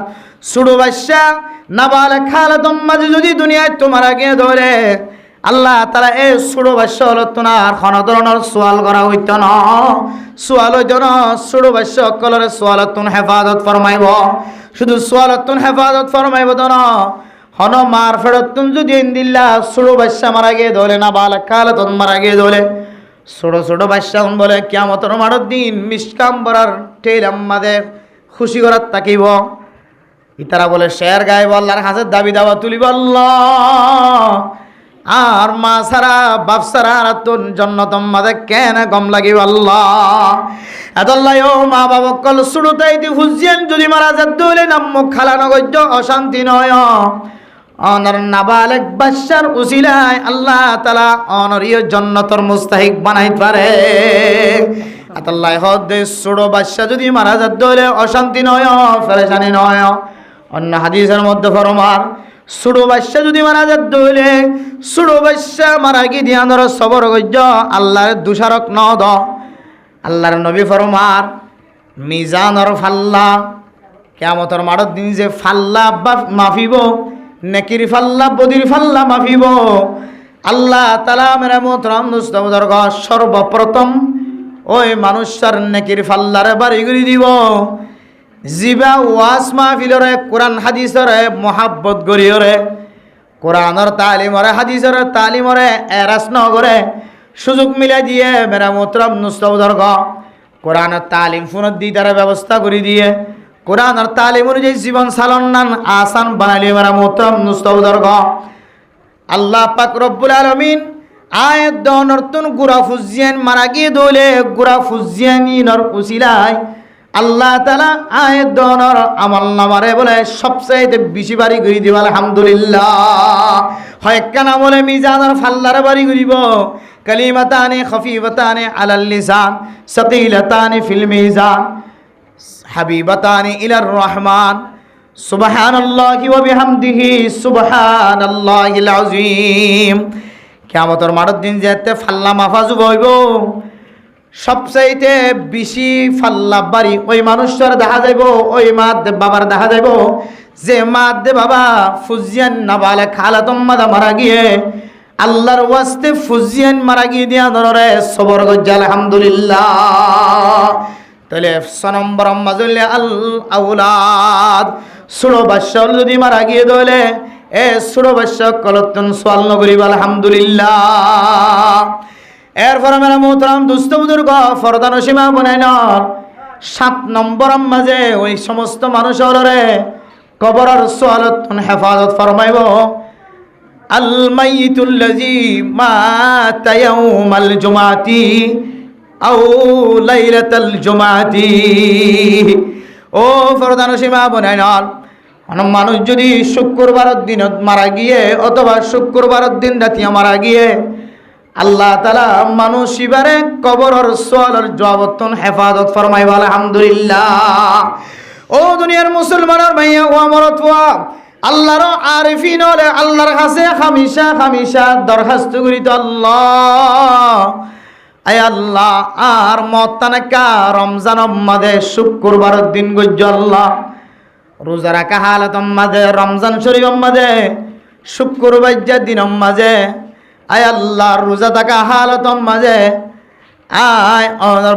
সুড়ো বাদশা নাবালে খালাতম মাঝে যদি দুনিয়ায় তো মারা গিয়ে ধরে আল্লাহ তারা এ সুড়ো বাদশা হলো তো না আর কোনো ধরনের সোয়াল করা হইত না সোয়াল হইত না সুড়ো বাদশা কলরে সোয়ালতুন হেফাজত ফরমাইব শুধু সোয়ালতুন হেফাজত ফরমাইব তো না হন মার ফেরতুন যদি ইন্দিল্লা সুড়ো বাদশা মারা গিয়ে ধরে না বালা খালাতন মারা গিয়ে ধরে ছোট ছোট বাদশা বলে কিয়ামতের মাঠের দিন মিসকাম বরার টেল আমাদের খুশি করার তাকিব ইতারা বলে শের গায়ে আল্লাহর হাতের দাবি দাওয়া তুলিব আল্লাহ আর মা সারা বাপ সারা আর তোর জন্নতম মাদে কেন গম লাগিব আল্লাহ এতল্লাই ও মা বাবা কল শুরুতেই ফুজিয়েন যদি মারা যাত দলে নাম খালা নগজ্য অশান্তি নয় অনর নাবালেক বাদশার উসিলায় আল্লাহ তাআলা অনরিয় জান্নাতের মুস্তাহিক বানাইতে পারে আতাল্লাহ হদে ছোড়ো বাদশা যদি মারা যাত দলে অশান্তি নয় পেরেশানি নয় অন্য হাদিসের মধ্যে ফরমার ছোড়ো বাদশা যদি মারা যাত দলে ছোড়ো বাদশা মারা গিয়ে দিয়ানর সবর গজ্য আল্লাহর দুষারক ন দ আল্লাহর নবী ফরমার মিজানর ফাল্লা কিয়ামতের মাঠের দিন যে ফাল্লা মাফিব নেকির ফাল্লা বদির ফাল্লা মাফিব আল্লাহ তাআলা মেরা মোহতরম দোস্তবুজুর্গ সর্বপ্রথম ওই মানুষের নেকির ফাল্লারে বাড়ি করে দিব জিবা ওয়াজ মাহফিলরে কোরআন হাদিসরে মোহাব্বত গরিয়রে কোরআনের তালিমরে হাদিসের তালিমরে এরাস নগরে সুযোগ মিলাই দিয়ে মেরা মোহতরম দোস্তবুজুর্গ কোরআনের তালিম ফোনত দিয়ে তারা ব্যবস্থা করে দিয়ে কোরআনের তালিম অনুযায়ী জীবন চালনান আসান বানাইলে মেরা মোহতরম দোস্তবুজুর্গ আল্লাহ পাক রব্বুল আলামিন আয়াত দনরতুন গুরা ফুজিয়ান মারা গিয়ে দলে গুরা ফুজিয়ানিনর উসিলায় আল্লাহ তাআলা আয়াত দনর আমল নামারে বলে সবচেয়ে বেশি বাড়ি করে দিব আলহামদুলিল্লাহ হয় কেন বলে মিজানের ফাল্লারে বাড়ি করিব কালিমাতানি খফিফাতানি আলাল লিসান সাকিলাতানি ফিল মিজান হাবিবাতানি ইলার রহমান সুবহানাল্লাহি ওয়া বিহামদিহি সুবহানাল্লাহিল আযীম কিয়ামতের মাঠের দিন যেতে ফাল্লা মাফাজু হইব সবচাইতে বেশি ফাল্লা বাড়ি ওই মানুষটার দেখা যাইব ওই মাদ বাবার দেখা যাইব যে মাদ বাবা ফুজিয়ান নাবালে খালাতম মাদা মারা গিয়ে আল্লাহর ওয়াস্তে ফুজিয়ান মারা গিয়ে দিয়া ধরে সবর গজ্জা আলহামদুলিল্লাহ তাহলে 6 নম্বর মাজুল্লে আল আউলাদ ছোড়ো বাদশা যদি মারা গিয়ে দলে এ ছোড়ো বাদশা কলতন সোয়াল নগরী আলহামদুলিল্লাহ এরপরে মেরা মোহতরম দুস্থ বুজুর্গ ফরদান সীমা বনাই ন 7 নম্বর মাঝে ওই সমস্ত মানুষ হলরে কবরের সোয়ালত হেফাজত ফরমাইব আল মাইয়িতুল্লাযী মাতা ইয়াউমাল জুমাতি আও লাইলাতাল জুমাতি। ও ফরদান সীমা বনাই ন মানুষ যদি শুক্রবারের দিনত মারা গিয়ে অথবা শুক্রবারের দিন রাতিয়া মারা গিয়ে আল্লাহ তাআলা মানুষ ইবারে কবরের সোয়ালের জবাবতন হেফাজত ফরমাইব আলহামদুলিল্লাহ। ও দুনিয়ার মুসলমানের ভাইয়া ও আমরত আল্লাহর আরিফিন হলে আল্লাহর কাছে হামেশা হামেশা দরখাস্ত করিত আল্লাহ আয় আল্লাহ আর মতানাকা রমজান মাদে শুক্রবারের দিন গজ্জ আল্লাহ রোজা রাখা হালত মাঝে রমজান শরীফ মাঝে শুক্রবার দিন মাঝে আয় আল্লাহ রোজা থাকা হালত মাঝে আয়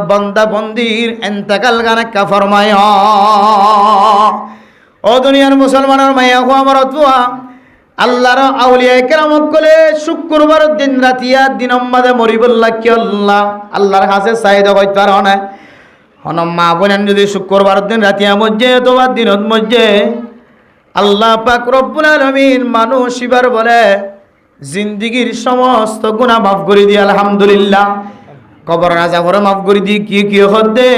বন্দা বন্দির এন্তেকাল গানে কা ফরমায়। ও দুনিয়ার মুসলমানের মাইয়া হো আমার তুয়া আল্লাহর আউলিয়া কেরাম কলে শুক্রবার দিন রাতিয়া দিন মাঝে মরিবুল্লাহ কি আল্লাহ আল্লাহর কাছে চাহিদা করতে পারো না হন মা বোনেন যদি শুক্রবার দিন রাতিয়া মধ্যে অথবা দিনত মধ্যে আল্লাহ পাক রব্বুল আলামিন মানুষ ইবার বলে জিন্দিগির সমস্ত গুনাহ মাফ করে দিয়ে আলহামদুলিল্লাহ কবর আযাবরে মাফ করে দিয়ে কি কি হদ্দে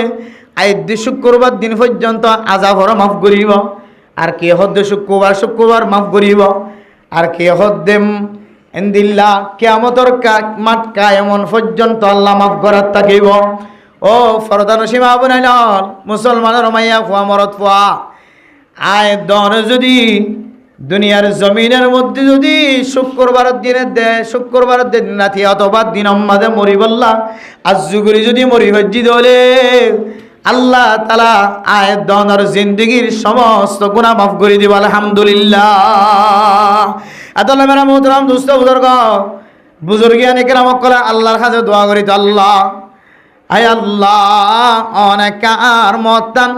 আইদ শুক্রবার দিন পর্যন্ত আযাবরে মাফ করিব আর কি হদ্দে শুক্রবার মাফ করিব আর কি হদ্দে ইনদিল্লাহ কিয়ামতের মাঠ কায়ামন পর্যন্ত আল্লাহ মাফ করার থাকিব। ও ফরদান সীমা বনাইল মুসলমানের মাইয়া ফুয়া মরত ফুয়া আয় দন যদি দুনিয়ার জমিনের মধ্যে যদি শুক্রবারের দিনে শুক্রবারের দিন রাতি অথবা দিন মাঝে মরি বললা আজ যুগরি যদি মরি হজ্জি দলে আল্লাহ তাআলা আয় দনের জিন্দগির সমস্ত গুনাহ মাফ করে দিব আলহামদুলিল্লাহ। আদাল্লাহ মেরা মোহতরম দুস্থ বুজুর্গিয়ানে কেরাম কলা আল্লাহর কাছে দোয়া করি তো আল্লাহ আয় আল্লাহ অনেক আর মতান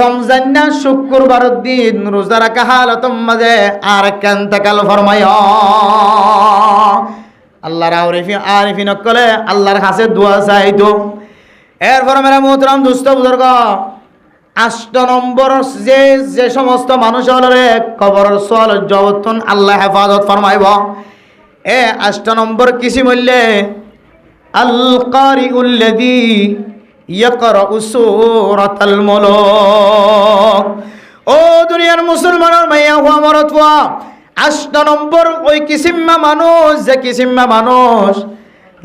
রমজান না শুক্রবারের দিন রোজা রাখা হালত মাঝে আর কেন্তেকাল ফরমায় আল্লাহর আরিফিন কলে আল্লাহর কাছে দোয়া চাইতো। এরপর মেরা মোহতরম দুস্থ বুজুর্গ 8 নম্বর যে সমস্ত মানুষ হলরে কবরের সোয়াল জবাবতন আল্লাহ হেফাজত ফরমাইব। 8 নম্বর কিসি মূল্যে আল কারিউল্লাযী ইয়াকরাউ সূরাতাল মুলক। ও দুনিয়ার মুসলমানের মাইয়া ও আমরত 8 নম্বর ওই কিসিমা মানুষ যে কিসিমা মানুষ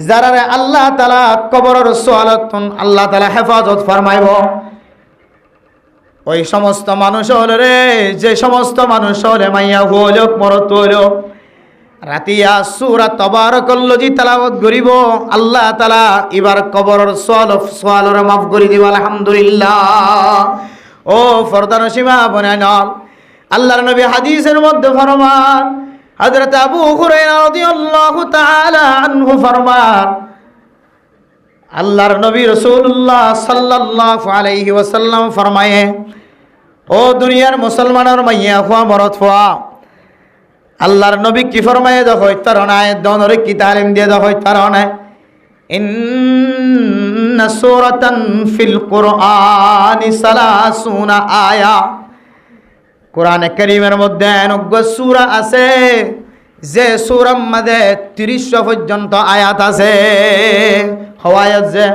যারা আল্লাহ তাআলা কবরের সোয়ালতন আল্লাহ তাআলা হেফাজত ফরমাইব। ওই সমস্ত মানুষ হল রে যে সমস্ত মানুষ হলে মাইয়া হল মরত হল রাতিয়া সূরা তাবারাকাল্লাযী তেলাওয়াত করিব আল্লাহ তাআলা এবার কবরের সোয়ালরে মাফ করে দিব আলহামদুলিল্লাহ। ও ফরদান সীমা বনান আল্লাহর নবী হাদিসের মধ্যে ফরমান হযরত আবু হুরায়রা রাদিয়াল্লাহু তাআলা আনহু ফরমান আল্লাহর নবী রাসূলুল্লাহ সাল্লাল্লাহু আলাইহি ওয়াসাল্লাম ফরমায়ে ও দুনিয়ার মুসলমানের মাইয়া হওয়া মরত হওয়া আল্লাহর নবী কি ফরমায়ে দেখো তার নাই দনরে কি তালিম দিয়ে দেখো তার নাই ইন্না সূরাতান ফিল কুরআনি 30 আয়া কোরআনে কারীমের মধ্যে অনেক সূরা আছে যে সূরার মধ্যে 30 পর্যন্ত আয়াত আছে হওয়ায়াত যে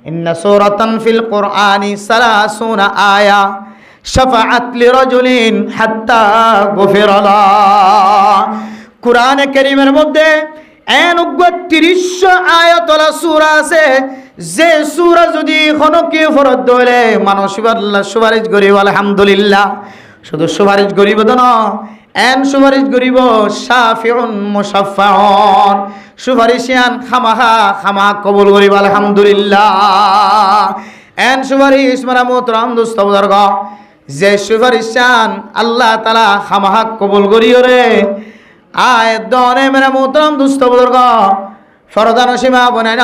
ইন্না সূরাতান ফিল কুরআনি 30 আয়া শাফাআত লিরাজুলিন হাত্তা গুফিরা লা। কোরআনে কারীমের মধ্যে 30 আয়াতলা সূরা আছে যে সূরা যদি কোনো কেউ ফরদ ধরে মানুষ আল্লাহ সুপারিশ করিব আলহামদুলিল্লাহ। শুধু সুপারিশ করিব তো না সুপারিশ করিব শাফিউন মুশাফফাউন সুপারিশিয়ান খামা কবুল করিব আলহামদুলিল্লাহ। সুপারিশ মারা মোহতরম দোস্ত বুজুর্গ যে সুপারিশান আল্লাহ তাআলা খামা কবুল করিও রে আয় দনে মেরা মোহতরম দোস্ত বুজুর্গ ফরদান সীমা বনাইন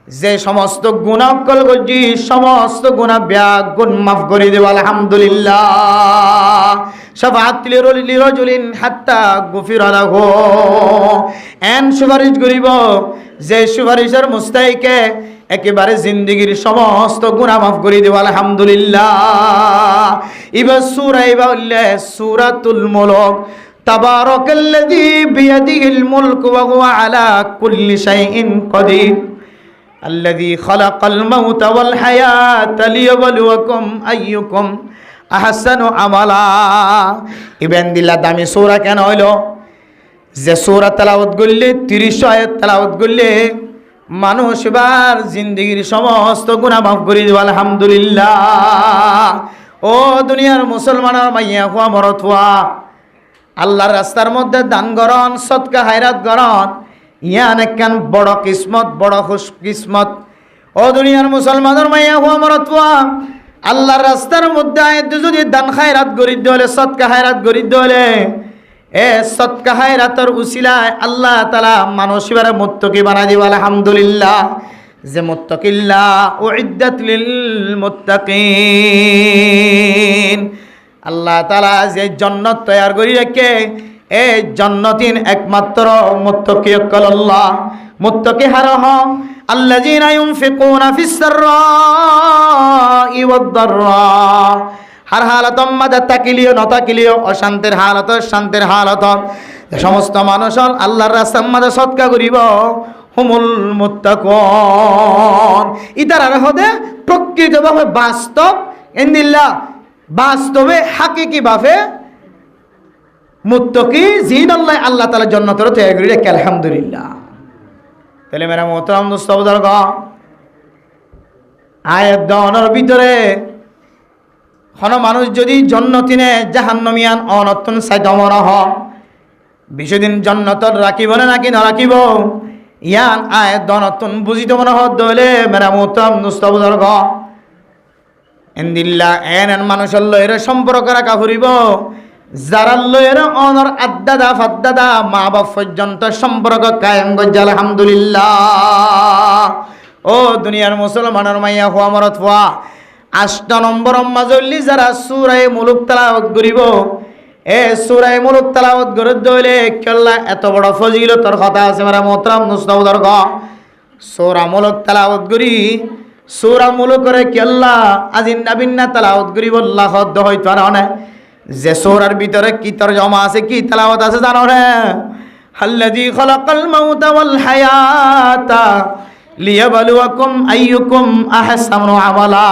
যে সমস্ত গুনাহ অকল করছি সমস্ত গুনাহ ব্যাগ গুণ মাফ করে দেব আলহামদুলিল্লাহ। শাফাআত লিরাজুলিন হাত্তা গুফিরা লাহু, এন সুপারিশ করিব যে সুপারিশের মুস্তাহিকে একেবারে জিন্দেগীর সমস্ত গুনাহ মাফ করে দেব আলহামদুলিল্লাহ। এবার সূরা হইলে সূরাতুল মুলক, তাবারাকাল্লাযী বিয়াদিহিল মুলকু ওয়া হুয়া আলা কুল্লি শাইইন কাদির আল্লাযী খালাকাল মাউতা ওয়াল হায়াতা লিয়াবলুয়াকুম আইয়ুকুম আহসানু আমালা। ইবেন দিল্লা দামি সূরা কেন হইল? যে সূরা তেলাওয়াত করলে ৩০ আয়াত তেলাওয়াত করলে মানুষ এবার জিন্দেগীর সমস্ত গুনাহ মাফ করে দেব আলহামদুলিল্লাহ। ও দুনিয়ার মুসলমানের মাইয়া হুয়া মরত হুয়া, আল্লাহর রাস্তার মধ্যে দান গরণ সদকা হায়রাত গরণ ইয়ান একখান বড় কিসমত, বড় খুশ কিসমত। ও দুনিয়ার মুসলমানের মাইয়া হুয়া মরত হুয়া, আল্লাহর রাস্তার মধ্যে আয়তে যদি দান খায়রাত গরিব হলে সদকা হায়রাত গরিব হলে এ সদকা হায়রাতের উসিলায় আল্লাহ তাআলা মানুষ এবারে মুত্তাকি বানাই দিব আলহামদুলিল্লাহ। যে মুত্তাকিল্লাহ উইদ্দাত লিল মুত্তাকিন, আল্লাহ তাআলা যে জান্নাত তৈয়ার করে রাখে এই জান্নাতিন একমাত্র মুত্তাকি আল্লাহ। মুত্তাকি হারহ আল্লাযীনা ইউনফিকুনা ফিস সাররাই ওয়াদ দাররা, হার হালাতম মাদা তাকিলিও নতাকিলিও, অশান্তির হালত শান্তির হালত সমস্ত মানুষ আল্লাহর রাস্তার মাঝে সদকা করিব হুমুল মুত্তাকুন। ইতার হদে প্রকৃতভাবে বাস্তব ইনদিল্লাহ, বাস্তবে হাকিকি ভাবে মুত্তাকি জিন আল্লাহ তাআলা জান্নাতের তৈরি করে রাখে আলহামদুলিল্লাহ। তাহলে মেরা মোহতারাম দোস্ত বুজুর্গ, আয়াত দানের ভিতরে কোন মানুষ যদি জন্নতিনে জাহান্নামিয়ান অনতন সাইদমন হ বিশদিন জন্নতর রাখিব না নাকি না রাখিব ইয়ান আয়াত দনতন বুঝিত মনে হত দলে মেরা মোহতারাম দোস্ত বুজুর্গ ইনদিল্লাহ এন মানুষের লয়ের সম্পর্ক রাখা ফুরিব যারা লয়ের অনর আদাদা ফাদাদা মা বাপ পর্যন্ত সম্পর্ক কায়েম গজ্জা আলহামদুলিল্লাহ। ও দুনিয়ার মুসলমানের মাইয়া হুয়া মরত হুয়া, ৮ নম্বর মাজল্লি যারা সূরা মুলুক তেলাওয়াত করিব এ সূরা মুলুক তেলাওয়াত করে দইলে কেল্লা এত বড় ফজিলতর কথা আছে মেরা মোহতারাম মুস্তাউদর্গ। সূরা মুলুক তেলাওয়াত করি সূরা মুলুক করে কেল্লা আজিন নাবিন্না তেলাওয়াত করিব আল্লাহ হদ হইতো না। যে সূরার ভিতরে কি তরজমা আছে কি তেলাওয়াত আছে জানো রে? আল্লাযী খালাকাল মাউতা ওয়াল হায়াতা লিয়াবলুয়াকুম আইয়ুকুম আহসানু আমালা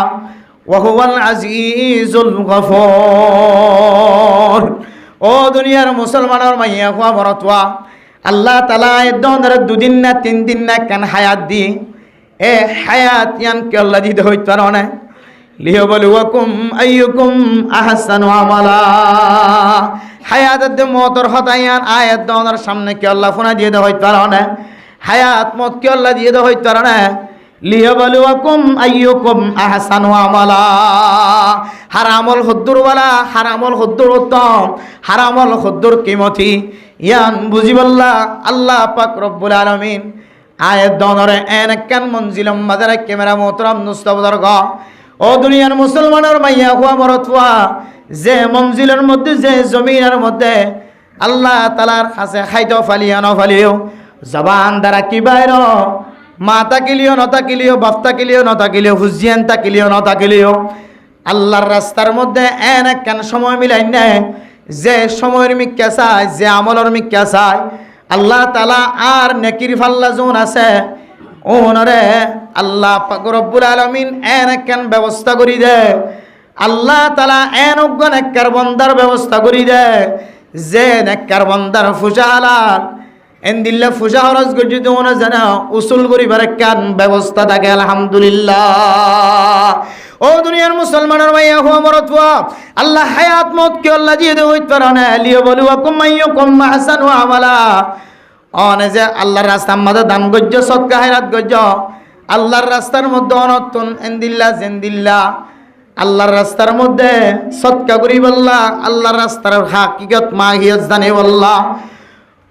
ওয়া হুয়াল আজিজুল গফুর। ও দুনিয়ার মুসলমানের মাইয়া হুয়া মরতওয়া, আল্লাহ তাআলা এদনের 2 দিন না 3 দিন না কেন হায়াত দি এ হায়াত ইয়ান কে আল্লাহ দিতে হইতো না লিয়াবলুয়াকুম আইয়ুকুম আহসানু আমালা। হায়াত মতর হতায়ান আয়াত দনের সামনে কে আল্লাহ ফোনা দিয়ে দেওয়া হইতো না, হায়াত মত কে আল্লাহ দিয়ে দেওয়া হইতো না লিয়াবলুয়াকুম আইয়ুকুম আহসানু আমালা। হারামল হুদ্দুর ওয়ালা হারামল হুদ্দুর উত্তম হারামল হুদ্দুর কিমতি ইয়ান বুঝিবল্লাহ আল্লাহ পাক রব্বুল আলামিন আয়াত দনরে এন কান মনজিলম মাদারে ক্যামেরা মোহতারাম মুস্তাবদর্গ। ও দুনিয়ার মুসলমানের মাইয়া হুয়া মরতুয়া, যে মঞ্জিলের মধ্যে যে জমিনের মধ্যে আল্লাহ তাআলার কাছে খাইতো ফালিয়া ন ফালিও জবান দ্বারা কি বাইর মা তাকিলিও ন তাকিলিও বাপ তাকিলিও ন তাকিলিও হুজিয়ান তাকিলিও ন তাকিলিও আল্লাহর রাস্তার মধ্যে এন একখান সময় মিলাই নেয় যে সময়ের মিক্কা চায় যে আমলের মিক্কা চায় আল্লাহ তাআলা আর নেকির ফাল্লা জোন আছে ওনরে আল্লাহ পাক রব্বুল আলামিন এন একখান ব্যবস্থা করি দে। আল্লাহ তাআলা এন অজ্ঞান এককার বন্দার ব্যবস্থা করি দে যে নেককার বন্দার ফুসা হালাল এন্দিল্লা ফুসা হরজ গজি ওনা জানা উসুল করিবার একখান ব্যবস্থা থাকে আলহামদুলিল্লাহ। ও দুনিয়ার মুসলমানের মাইয়া হুয়া মরতুয়া, আল্লাহ হায়াত মত কে আল্লাহ দিয়ে দে হইত পারে লিয়াবলুয়াকুম আইয়ুকুম আহসানু আমালা। অনে যে আল্লাহর রাস্তার মধ্যে দান গজ্জ সদকা হায়রাত গজ্জ আল্লাহর রাস্তার মধ্যে অনতন এন্দিল্লা জেন্দিল্লা আল্লাহর রাস্তার মধ্যে সদকা করি বললা আল্লাহর রাস্তার হাকিকত মাহিয়ত জানে বললা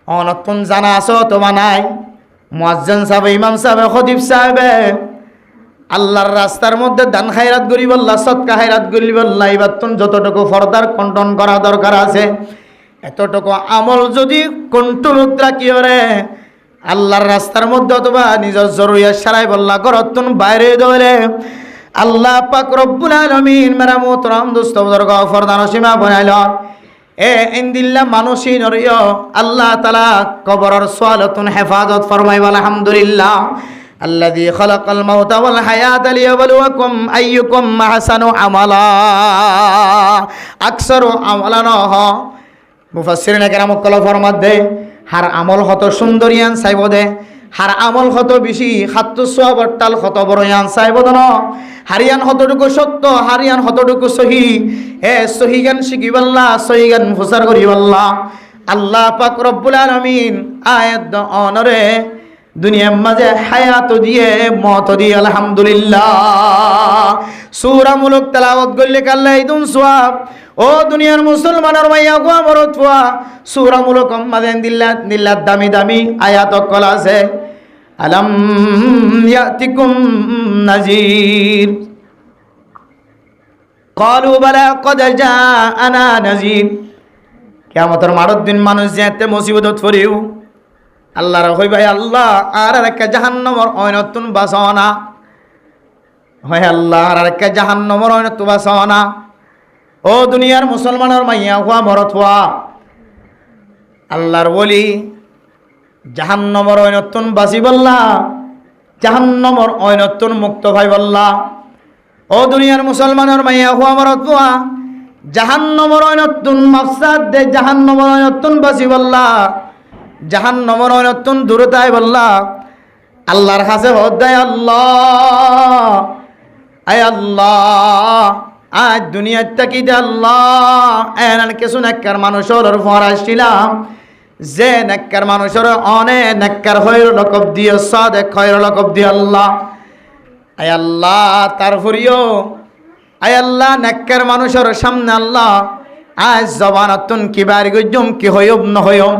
অনতন জানা আছো তোমা নাই মুয়াজ্জিন সাহেব, ইমাম সাহেব, খতিব সাহেব আল্লাহর রাস্তার মধ্যে দান খায়রাত করিব আল্লাহ, সদকা খায়রাত করিব আল্লাহ। এবার যতটুকু ফরদার কন্ট্রোল করা দরকার আছে এতটুকু আমল যদি কন্ট্রোল রাখি ওরে আল্লাহর রাস্তার মধ্যে অথবা নিজের জরুরিয়াত সারাই বল্লা করতুন বাইরে দৌড়ে আল্লাহ পাক রব্বুল আলামিন মেরা মোহতরম দোস্ত বুজুর্গ ফরদান সীমা বানাইল। এ ইনদিল্লা মানুষই নরিয় আল্লাহ তাআলা কবরের সওয়ালতুন হেফাজত ফরমাইব আলহামদুলিল্লাহ। আল্লাযী খালাকাল মাউতা ওয়াল হায়াতা লিয়াবলুয়াকুম আইয়ুকুম আহসানু আমালা আকসারু আমালান। মুফাসসিরিনে কেরাম কল ফরমাত দে হার আমল হত সুন্দরিয়ান চাইব দে, হার আমল হত বেশি খাত্তু সোয়াবটাল হত বড়য়ান চাইব দন, হারিয়ান হতটুকু সত্য, হারিয়ান হতটুকু সহি। এ সহি গান শিখিবাল্লা, সহি গান প্রচার করিবাল্লা। আল্লাহ পাক রব্বুল আলামিন আয়াত অনরে দুনিয়ার মাঝে হায়াত দিয়ে মত দিয়ে আলহামদুলিল্লাহ। সূরা মুলক তেলাওয়াত করলে কাল্লা ইদুন সওয়াব। ও দুনিয়ার মুসলমানের মাইয়া গো মরত ফুয়া, সূরা মুলক মাঝে দিল্লা দামি দামি আয়াত কল আছে। আলাম ইয়াতিকুম নাযীর ক্বালু বালা ক্বাদ জাআনা নাযীর। কিয়ামতের মাঠের দিন মানুষ যেতে মুসিবতত পড়িও আল্লাহর কইবাই আল্লাহ আর একটা জাহান্নামের অয়নতুন বাসনা হয়, আল্লাহ আর একটা জাহান্নামের অয়নতুন বাসনা। ও দুনিয়ার মুসলমানের মাইয়া হুয়া মরত হুয়া আল্লাহর বলি জাহান্নামের অয়নতুন বাসি বল্লা, জাহান্নামের অয়নতুন মুক্ত ভাই বল্লা। ও দুনিয়ার মুসলমানের মাইয়া হুয়া মরত হুয়া জাহান্নামের অয়নতুন মাফসাদ দে, জাহান্নামের অয়নতুন বাসি বল্লা, জাহান্নামের অয়নতুন দূরতায় বল্লা। আল্লাহর কাছে হদায় আল্লাহ, আয় আল্লাহ আজ দুনিয়ার তাকি দে আল্লাহ এনান কিছু নেককার মানুষের ফরাইছিলাম যে নেককার মানুষের অনেক নেককার হইর লকব দিয়ে সাদেক হইর লকব দিয়ে আল্লাহ। আয় আল্লাহ তারপরেও আয় আল্লাহ নেককার মানুষের সামনে আল্লাহ আজ জবানাতুন কিবার গজম কি হইব ন হইম।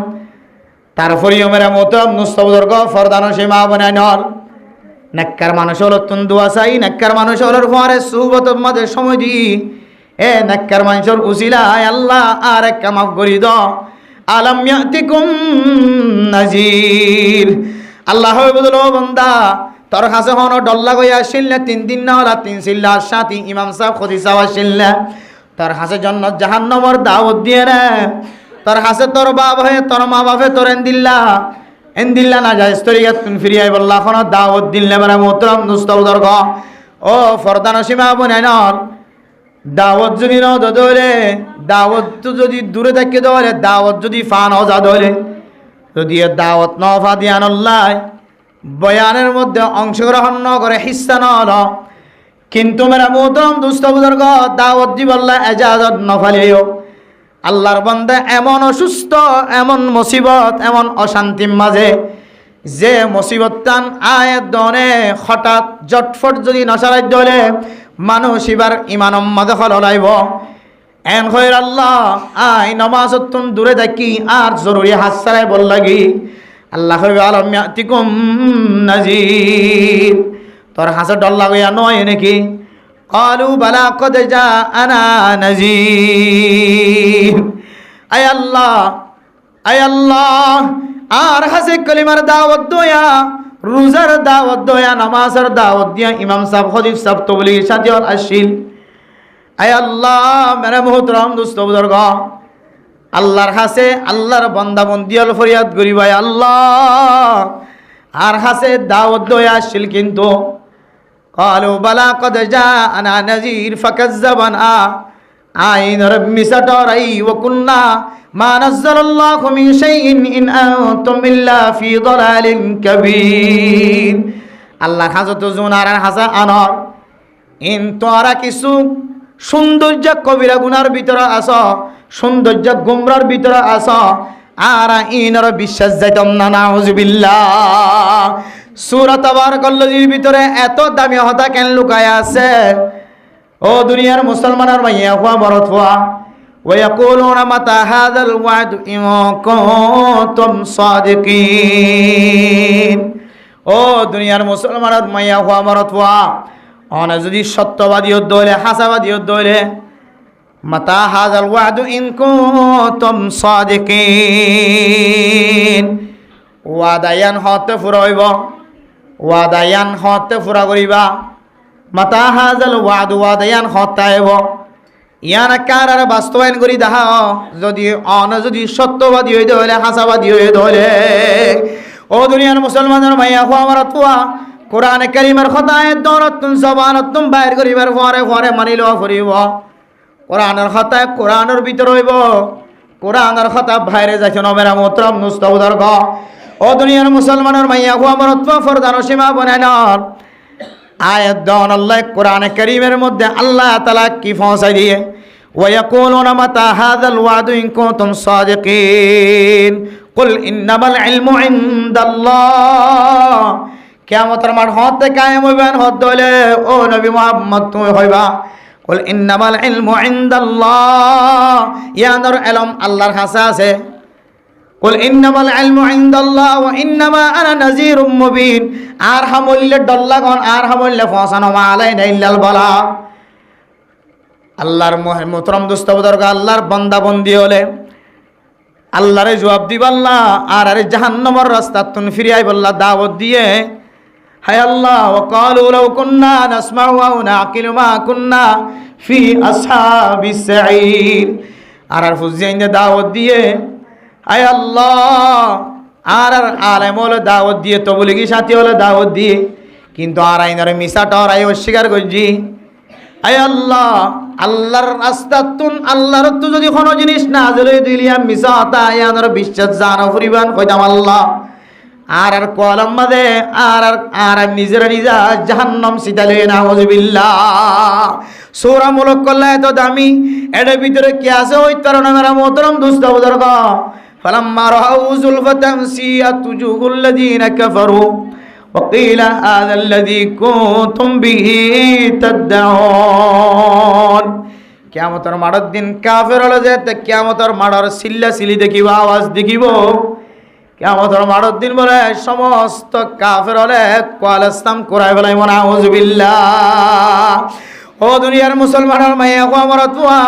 তারপরেও মেরা মতো নুস্তবদর্গ ফরদান সীমা বানাই নল নেককার মানুষ হল তুন দোয়া চাই, নেককার মানুষ হল ফরে সুবত মাঝে সময় দি এ নেককার মানুষের উসিলায় আল্লাহ আর এক মাফ করি দ। আলাম ইয়াতিকুম নাযীর। আল্লাহ বদল বান্দা তোর কাছে হন ডল্লা গই আসিল না 3 দিন না ওরা 3 সিল্লা সাথী ইমাম সাহেব খদিসা আসিল না তোর কাছে জান্নাত জাহান্নামের দাওয়াত দিয়ে রে। তোর কাছে তোর বাপ হয়ে তোর মা বাপে তোর এন্দিল্লা না যায় স্তরিয়াত তুন ফিরিয়াই বল্লা কোন দাওয়াত দিলে মানে মোহতরম দুস্তবদর্গ ও ফরদান সীমা বনাইনল। দাওয়াত যদি ন ধরে দাওয়াত যদি দূরে থাকে ধরে দাওয়াত যদি ফান অজা ধরে যদি দাওয়াত ন ফা দিয়ানল্লাহ বয়ানের মধ্যে অংশগ্রহণ ন করে হিস্সা ন হল কিন্তু মেরা মোহতরম দুস্তবদর্গ দাওয়াত দি বল্লা এজাজত ন ফালিও। আল্লাহর বান্দা এমন অসুস্থ, এমন মুসিবত, এমন অশান্তির মাঝে যে মুসিবত টান আয়াত দনে হঠাৎ জটফট যদি নসারাই ধরে মানুষ এবার ইমানম মাঝে হলাইব এন হইর আল্লাহ আই নমাজতুন দূরে থাকি আর জরুরি হাত ছাড়াই বল লাগি আল্লাহ হইবে আলাম ইয়াতিকুম নাযীর। তোর হাসে ডর লাগাইয়া নয় নাকি? ক্বালু বালা ক্বাদ জাআনা নাযীর। আয় আল্লাহ, আয় আল্লাহ আর হাসে কলিমার দাওয়াত দয়া, রোজার দাওয়াত দয়া, নামাজের দাওয়াত দিয়া ইমাম সাহেব খতিব সাহেব তবলিগের সাথে আসিল। আয় আল্লাহ মেরা মোহতরম দোস্ত বুজুর্গ আল্লাহর হাসে আল্লাহর বান্দা বন্দিয়াল ফরিয়াদ করি ভাই আল্লাহ আর হাসে দাওয়াত দয়া আসিল কিন্তু قالوا بلى قد جاءنا نذير فكذبنا عين ربي ستري وكنا ما نزل الله من شيء إن أنتم إلا في ضلال كبير। আল্লাহ হাজত জুনার হাসা আনর ইন তোরা কিছু সৌন্দর্য কবিরা গুনার ভিতরে আস, সৌন্দর্য গুমরার ভিতরে আস আর ইনর বিশ্বাস যাইতাম না নাউজুবিল্লাহ। সূরা তাবারাকাল্লাযীর ভিতরে এত দামি হতা কেন লুকায়া আছে? ও দুনিয়ার মুসলমানের মাইয়া হুয়া বরত হুয়া ওয়ায়াকুলুনা মাতা হাযাল ওয়া'দু ইন কুনতুম সাদিকিন। ও দুনিয়ার মুসলমানের মাইয়া হওয়া মরত হওয়া অনে যদি সত্যবাদী দলে হাসাবাদী দলে মাতা হাজাল ওয়াদু ইন কুনতুম সাদিকিন ওয়াদায়ান হতে ফুরাইব ওয়াদায়ান হতে ফুরা করিবা মাতা হাজাল ওয়াদু ওয়াদায়ান হতাইব ইয়ান কারার বাস্তবায়ন করি দেখা যদি অন যদি সত্যবাদী হইতে হলে হাসাবাদী হইতে হলে ও দুনিয়ার মুসলমানের মাইয়া হওয়া আমার তুয়া কোরআনে কারিমের খতায় দরতুন জবানতুন বাইর করিবার পরে পরে মানিল করিব কোরআনের খতায় কোরআনের ভিতর হইব কোরআনের খতা বাইরে যাইছে নমেরা মোহতরম মুস্তাফার গ ও দুনিয়ার মুসলমানের মাইয়া হওয়া আমার তুয়া ফরদান সীমা বনাইনার আয়াত দন আল্লাহ কোরআনে কারীমের মধ্যে আল্লাহ তাআলা কি পৌঁছাই দিয়ে ওয়ায়াকুলুনা মাতা হাযাল ওয়াদু ইন কুনতুম সাদিকিন কুল ইন্নামাল ইলমু ইনদাল্লাহ কিয়ামতের মাঠ হতে কায়েম হইবেন হদলে ও নবী মুহাম্মদ তুমি হইবা কুল ইন্নামাল ইলমু ইনদাল্লাহ ইয়ানোর ইলম আল্লাহর কাছে আছে কুল ইন্নামাল ইলমু ইনদাল্লাহ ওয়া ইন্নামা আনা নাযীরুম মুবিন আর হামুল্লে ডল্লাগন আর হামুল্লে ফাসানা মা আলাইনা ইল্লাল বালা আল্লাহর মুহতরম দোস্ত বুজুর্গ আল্লাহর বান্দা বন্দি হলে আল্লাহরে জবাব দিবাল্লা আর আরে জাহান্নামের রাস্তা তুন ফিরিয়াই বল্লা দাওয়াত দিয়ে হায় আল্লাহ ওয়া ক্বালু লাউ কুন্না নাসমাউ ওয়া নাকিলু মা কুন্না ফি আসহাবিস সাঈর আর ফুজিয়াইনে দাওয়াত দিয়ে আয় আল্লাহ আর আলেম হলে দাওয়াত দিয়ে তবলিগি সাথী হলে দাওয়াত দিয়ে কিন্তু আর আইনারে মিশা টরাই অস্বীকার করছি আয় আল্লাহ আল্লাহর রাস্তাতুন আল্লাহর তো যদি কোনো জিনিস না জলে দিলিয়া মিশা হতা আইনার বিশ্বাস জানা পরিবান কইতাম আল্লাহ আর কলম মাদে আর নিজেরা নিজা জাহান্নাম সিতালে নাউযুবিল্লাহ সূরা মুলক কল্লা এত দামি এর ভিতরে কি আছে ওই তারা মেরা মোহতরম দোস্ত বুজুর্গ فلما رأوا زلفة سيئت وجوه الذين كفروا وقيل هذا الذي كنتم به تدعون কিয়ামতের মাড়র দিন কাফের হলে যেতে কিয়ামতের মাড়র সিল্লা সিলি দেখিব আওয়াজ দেখিব কিয়ামতের মাড়র দিন বলে সমস্ত কাফের হলে কোয়ালাস্তাম কোরাই ফেলাই মনে আউযুবিল্লাহ ও দুনিয়ার মুসলমানের মাইয়া কো আমার তুয়া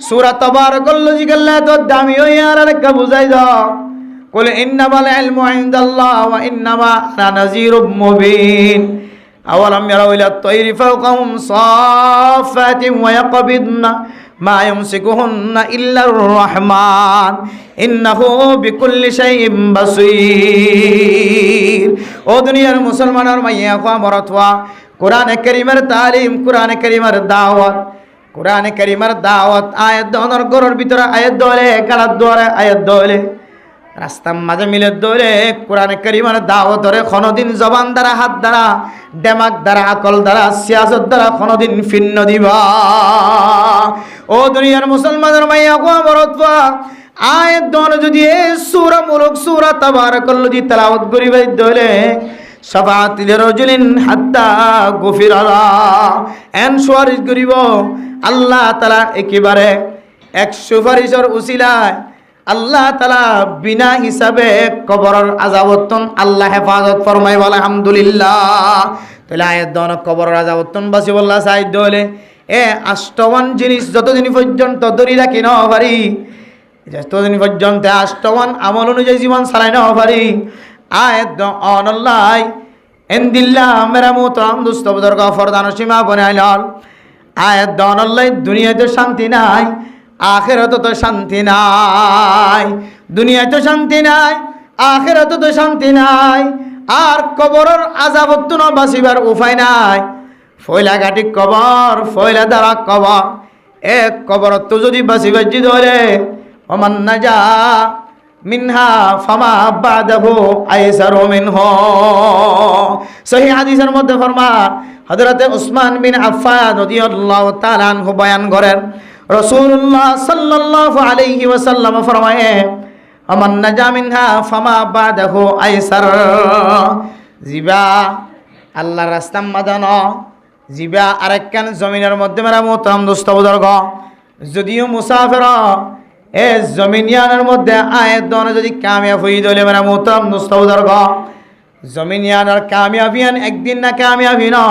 সূরা তাবারাকাল্লাযী কাল্লা তো দামি হইয়া আর লেখা বুঝাই দাও কুল ইন্নামাল ইলমু ইনদাল্লাহ ওয়া ইন্নামা আনা নাযীরুম মুবিন আওয়ালাম ইয়ারাউ ইলা তায়রি ফাওকাহুম সাফাতিন ওয়া ইয়াকবিদনা মা ইউমসিকুহুন্না ইল্লার রাহমান ইন্নাহু বিকুল্লি শাইইন বাসীর ও দুনিয়ার মুসলমানের মাইয়া কো আমার তুয়া কোরআনে কারীমের তালিম কোরআনে কারীমের দাওয়াত কোরআনে কারীমের দাওয়াত আয়াত দনের গরর ভিতরে আয়াত দলে গালাত দরে আয়াত দলে রাস্তার মাঝে মিলে দলে কোরআনে কারীমের দাওয়াত ধরে কোনদিন জবান দ্বারা হাত দ্বারা দেমাগ দ্বারা আকল দ্বারা সিয়াসত দ্বারা কোনদিন ফিন্ন দিবা ও দুনিয়ার মুসলমানের মাইয়া কো বরতবা আয়াত দনে যদি এই সূরা মুলক সূরা তাবারাকাল্লাযী তেলাওয়াত করিবে দলে শাফাআত লিরাজুলিন হাত্তা গুফিরালা এন সুপারিশ করিব আল্লাহ তাআলা একেবারে এক সুপারিশের উসিলায় আল্লাহ তাআলা বিনা হিসাবে কবরের আযাবতন আল্লাহ হেফাজত ফরমাই বলে আলহামদুলিল্লাহ তাহলে আয়াত দন কবরের আযাবতন বাসি বল্লা সাইদ হলে এ আষ্টমান জিনিস যতদিন পর্যন্ত ধরি রাখি না পারি যতদিন পর্যন্ত আষ্টমান আমল অনুযায়ী জীবন চালাই না পারি আয়াত অনল্লাই এন্দিল্লা মেরা মোহতরম দোস্ত বুজুর্গ ফরদান সীমা বনাইলাল আয়াত দনল্লাই দুনিয়াতে শান্তি নাই আখিরাতে তো শান্তি নাই দুনিয়াতে শান্তি নাই আখিরাতে তো শান্তি নাই আর কবরের আযাবত তো বাঁচিবার উপায় নাই ফয়লা ঘাটি কবর ফয়লা দ্বারা কবর এক কবর তো যদি বাঁচিবার জি ধরে ওমান নাজা মিনহা ফামা বাদাহু আইসারু মিনহু সহিহ হাদিসের মধ্যে ফরমান হযরতে উসমান বিন আফফান রাদিয়াল্লাহু তাআলা আনহু বয়ান করেন রাসূলুল্লাহ সাল্লাল্লাহু আলাইহি ওয়াসাল্লাম ফরমায়ে আমান নাজা মিনহা ফামা বাদাহু আইসার জিবা আল্লাহর রাস্তা মাদান জিবা আরেকখান জমিনের মধ্যে মেরা মোহতরম দোস্ত বুজুর্গ যদিও মুসাফির এ জমিনিয়ানের মধ্যে আয়াত দনে যদি কামিয়াব হই দলে মেরা মোহতরম দোস্ত বুজুর্গ জমিনিয়ান আর কামিয়াবিয়ান একদিন না কামিয়াবি না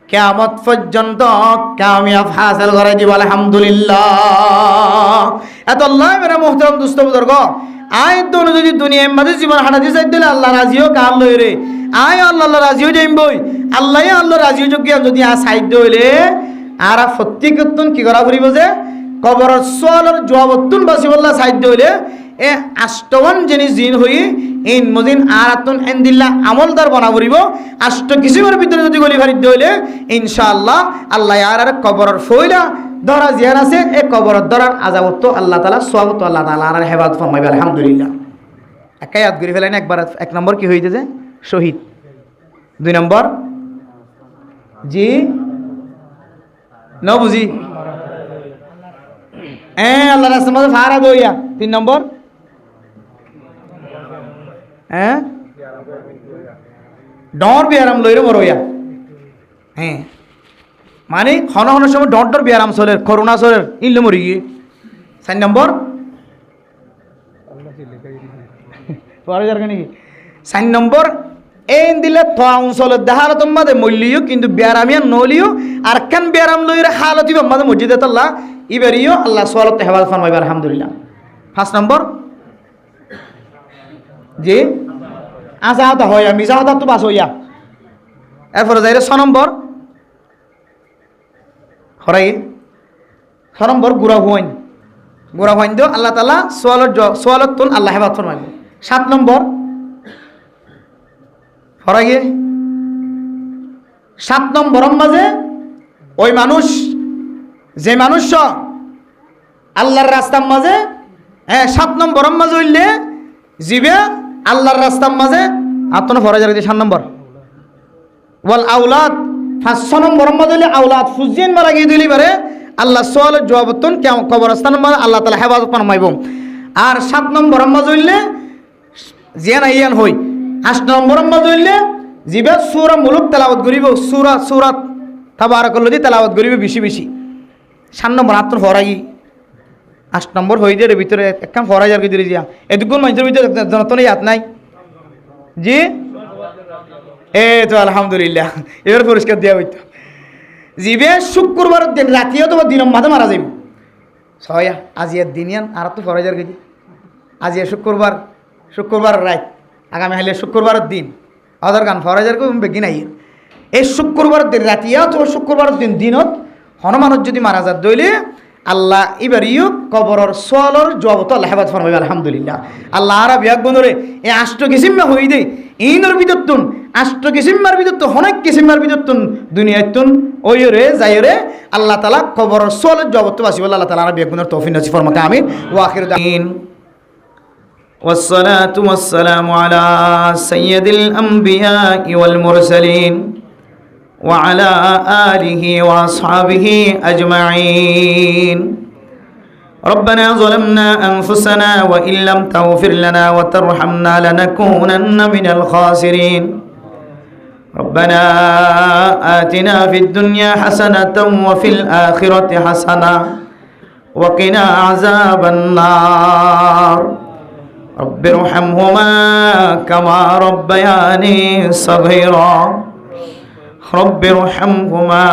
কিয়ামত পর্যন্ত কামিয়াব হাসিল করে দিব আলহামদুলিল্লাহ। এত আল্লাহ মেরা মুহতারাম দোস্ত বুজুর্গ আয় দোনো যদি দুনিয়ার মাঝে জীবন হাঁটাতে চাই দিলে আল্লাহ রাজিও কাম লই রে আয় আল্লাহ রাজিও যাইম বই আল্লাহ আল্লাহ রাজিও যোগ্য যদি আর সাইড হইলে আর প্রত্যেকতুন কি করা করিব যে কবরের সোয়ালের জবাবতুন বাসিবল্লাহ সাইড হইলে এ আষ্টওয়ান জিনিস জিন হই ইন মদিন আরাতুন ইনদিল্লাহ আমলদার বানা করিব আষ্ট কিসিমের ভিতরে যদি গলি ভারিত হইলে ইনশাআল্লাহ আল্লাহ আর কবরের ফইলা ধরা জিয়ান আছে এ কবরের ধরার আযাবত আল্লাহ তাআলা সওয়াবত আল্লাহ তাআলা আর হেফাজত ফরমাইবে আলহামদুলিল্লাহ। একাই ইয়াদ করি ফেলেন একবার। এক নম্বর কি হইতেছে শহীদ, দুই নম্বর জি ন বুঝি আল্লাহ রাস্তার মধ্যে ফারা দইয়া, তিন নম্বর ডর বিয়ারাম লইরে মরইয়া। হ্যাঁ মানে হন হন সময় ডর বিয়ারাম চলের করোনা চলের ইনলে মরি গিয়ে। চার নম্বর নাকি 4 নম্বর এই দিলে তো অঞ্চলের দেহার তোমাদে মূল্যও কিন্তু বিয়ারামিয়া নলিও আর কান বিয়ারাম লইরে হালতি বাম্মাদে মসজিদে আল্লাহ ইবেরিও আল্লাহ সোয়ালত হেফাজত ফরমাইবে আলহামদুলিল্লাহ। 5 নম্বর জি আজাহাতা হইয়া মিজাহাতা তো বাস হইয়া। এরপরে যাইরে 6 নম্বর হরাই 6 নম্বর গুড়া হুয়াইন দিও আল্লাহ তাআলা সোয়ালত তুন আল্লাহ হেফাজত ফরমাইবে। 7 নম্বর হরাই 7 নম্বর মাঝে ওই মানুষ যে মানুষ আল্লাহর রাস্তার মাঝে 7 নম্বর মাঝে হইলে জিবে আল্লাহর রাস্তার মাঝে আত্মন ফরাজার 7 নম্বর ওয়াল আওলাদ 5 নম্বর মাঝে হইলে আওলাদ ফুজিন মারা গিয়ে দিলি পারে আল্লাহ সোয়ালের জবাবতুন কবরস্থানের মাঝে আল্লাহ তাআলা হেফাজত ফরমাইব। আর 7 নম্বর মাঝে হইলে জিয়ান আইয়ান হই। 8 নম্বর মাঝে হইলে জিবে সূরা মুলুক তেলাওয়াত করিব, সূরাত তাবারাকাল্লাযী তেলাওয়াত করিব বেশি বেশি। 7 নম্বর আত্মন ফরাই 8 নম্বর হই যে ভিতরে একখান ফরাজার কি দিলি যা এতগুণ মানুষের ভিতরে জনতনে ইয়াত নাই জি তো আলহামদুলিল্লাহ এবার পুরস্কার দেওয়া হইতো। জিবে শুক্রবার দিন রাতিও তো দিন মাঝে মারা যাইব ছয়া আজিয়ার দিনিয়ান আর তো ফরাজার গেছি আজিয়া শুক্রবার রাত আগামী হাইলে শুক্রবারের দিন আদার গান ফরাজার বেগি নাই এই শুক্রবারের দিন রাতিয়া অথবা শুক্রবারের দিন দিনত হনুমানত যদি মারা যায় দইলে আল্লাহ এবারিও কবরের সোয়ালের জবাবত আল্লাহ হেফাজত ফরমাইবে আলহামদুলিল্লাহ। আল্লাহ আরা বিয়াক বন্ধুরে এই 8 কিসিমা হই দে ইনর ভিতরতুন 8 কিসিমার ভিতরতুন অনেক কিসিমার ভিতরতুন দুনিয়াতুন ওইরে যাইরে আল্লাহ তাআলা কবরের সোয়ালের জবাবত বাসিব আল্লাহ তাআলা আরা বিয়াক বন্ধুর তৌফিক নসিব ফরমাকে আমিন ওয়া আখিরু দাওয়ান والصلاة والسلام على سيد الأنبياء والمرسلين وعلى آله وأصحابه أجمعين. ربنا ظلمنا أنفسنا وإن لم تغفر لنا وترحمنا لنكونن من الخاسرين. ربنا آتنا في الدنيا حسنة وفي الآخرة حسنة وقنا عذاب النار. رب ارحمهما كما ربياني صغيرا. رب ارحمهما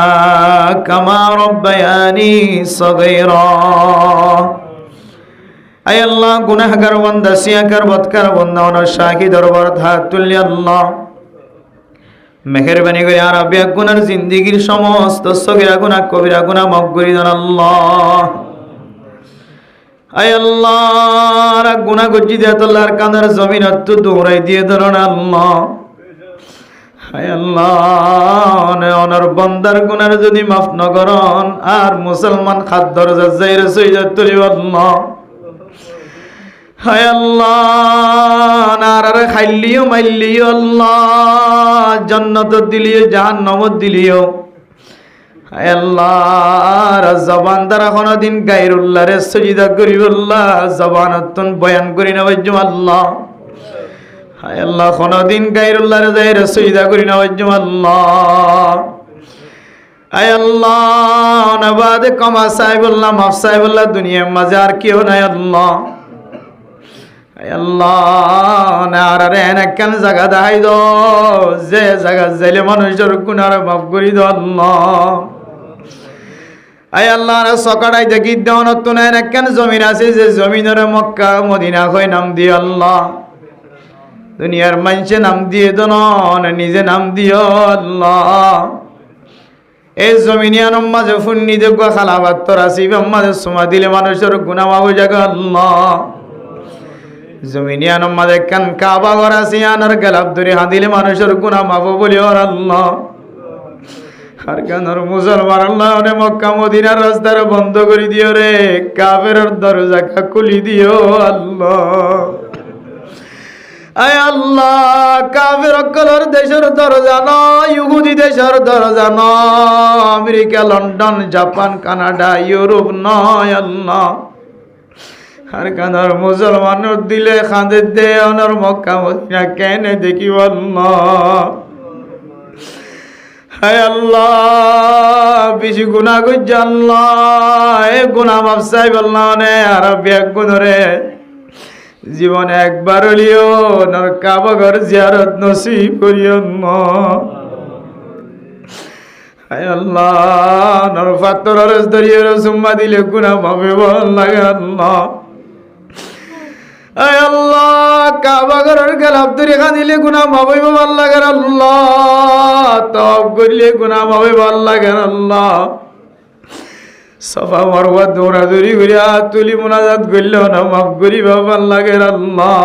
كما ربياني صغيرا. আয় আল্লাহ গুনাহগার বান্দা সিয়াকার বদকার বান্দা ওনার শাহি দরবার হাত তুলি আল্লাহ মেহেরবানি করে আর আবিয়া গুনার জিন্দেগীর সমস্ত সগীরা গুনাহ কবিরা গুনাহ মাফ করে দেন আল্লাহ। আয় আল্লাহ গুনাহ গজ্জি দে আল্লাহর কাঁদার জমিনত দৌড়াই দিয়ে ধরন আল্লাহ। আয় আল্লাহ ওনার বান্দার গুনার যদি মাফ না করন আর মুসলমান খাদ্দর যাইরে সইজা তুলি আল্লাহ। হায় আল্লাহ নারার খাইলিও মাইলিও আল্লাহ জান্নাত দিলিও জাহান্নাম দিলিও। হায় আল্লাহ জবান দ্বারা কোনদিন গায়রুল্লাহরে সিজদা করিব আল্লাহ জবানতন বয়ান করি না বজ্জু আল্লাহ। হায় আল্লাহ কোনদিন গায়রুল্লাহরে যাইরে সিজদা করি না বজ্জু আল্লাহ। আয় আল্লাহ নবাদে কমা সাহেবুল্লাহ মাফ সাহেবুল্লাহ দুনিয়ার মাঝে আর কেউ নাই আল্লাহ। আল্লাহ নারে এনেকেন জায়গা দেখাই দো যে জায়গা যাইলে মানুষের গুনার মাফ করি দো আল্লাহ। আয় আল্লাহ সকাড়াই দেখি দেওয়ান তুন এনেকেন জমিন আছে যে জমিনের মক্কা মদিনা হয়ে নাম দিয়ে আল্লাহ দুনিয়ার মানুষে নাম দিয়ে দন নিজে নাম দিও আল্লাহ। এই জমিনিয়ান মাঝে ফুন্নি দেখো খালাবাত তোর আসিব মাঝে সময় দিলে মানুষের গুনাহ মাফ হয়ে যাবে আল্লাহ। জমিনিয়ান মাঝে কান কাবা ঘর আসিয়ানার গেলাপ ধরে হাঁদিলে মানুষের গুনাহ মাফ বলি ওর আল্লাহ। আর কানার মুসলমান আল্লাহ রে মক্কা মদিনার রাস্তার বন্ধ করে দিও রে কাফেরের দরজা খুলি দিও আল্লাহ। আয় আল্লাহ কাফের অকলের দেশের দরজা নয় ইহুদি দেশের দরজা নয় America London Japan Canada Europe নয় আল্লাহ। আর কানার মুসলমানের দিলে খাঁদে দে অনর মক্কা মদিনা কেনে দেখি আল্লাহ। হায় আল্লাহ বেশি গুনাহ করছে আল্লাহ এ গুনাহ মাফ চাইব আল্লাহ নে আর বেগ গুনরে জীবনে একবার হলিও নর কাবা ঘর জিয়ারত নসিব করিও না। হায় আল্লাহ নর ফাতরের দরিয়ে সুম্মা দিলে গুনাহ মাফ হইব লাগে আল্লাহ। আয় আল্লাহ কাবা ঘরের গেলাপ ধরে খানিলে গুনাহ মাফ হইব লাগে আল্লাহ। তওব করিলে গুনাহ মাফ হইব লাগে আল্লাহ। সফা মারওয়া দৌড়াদৌড়ি করে হাত তুলি মুনাজাত করলেও না মাফ করি বাবার লাগে আল্লাহ।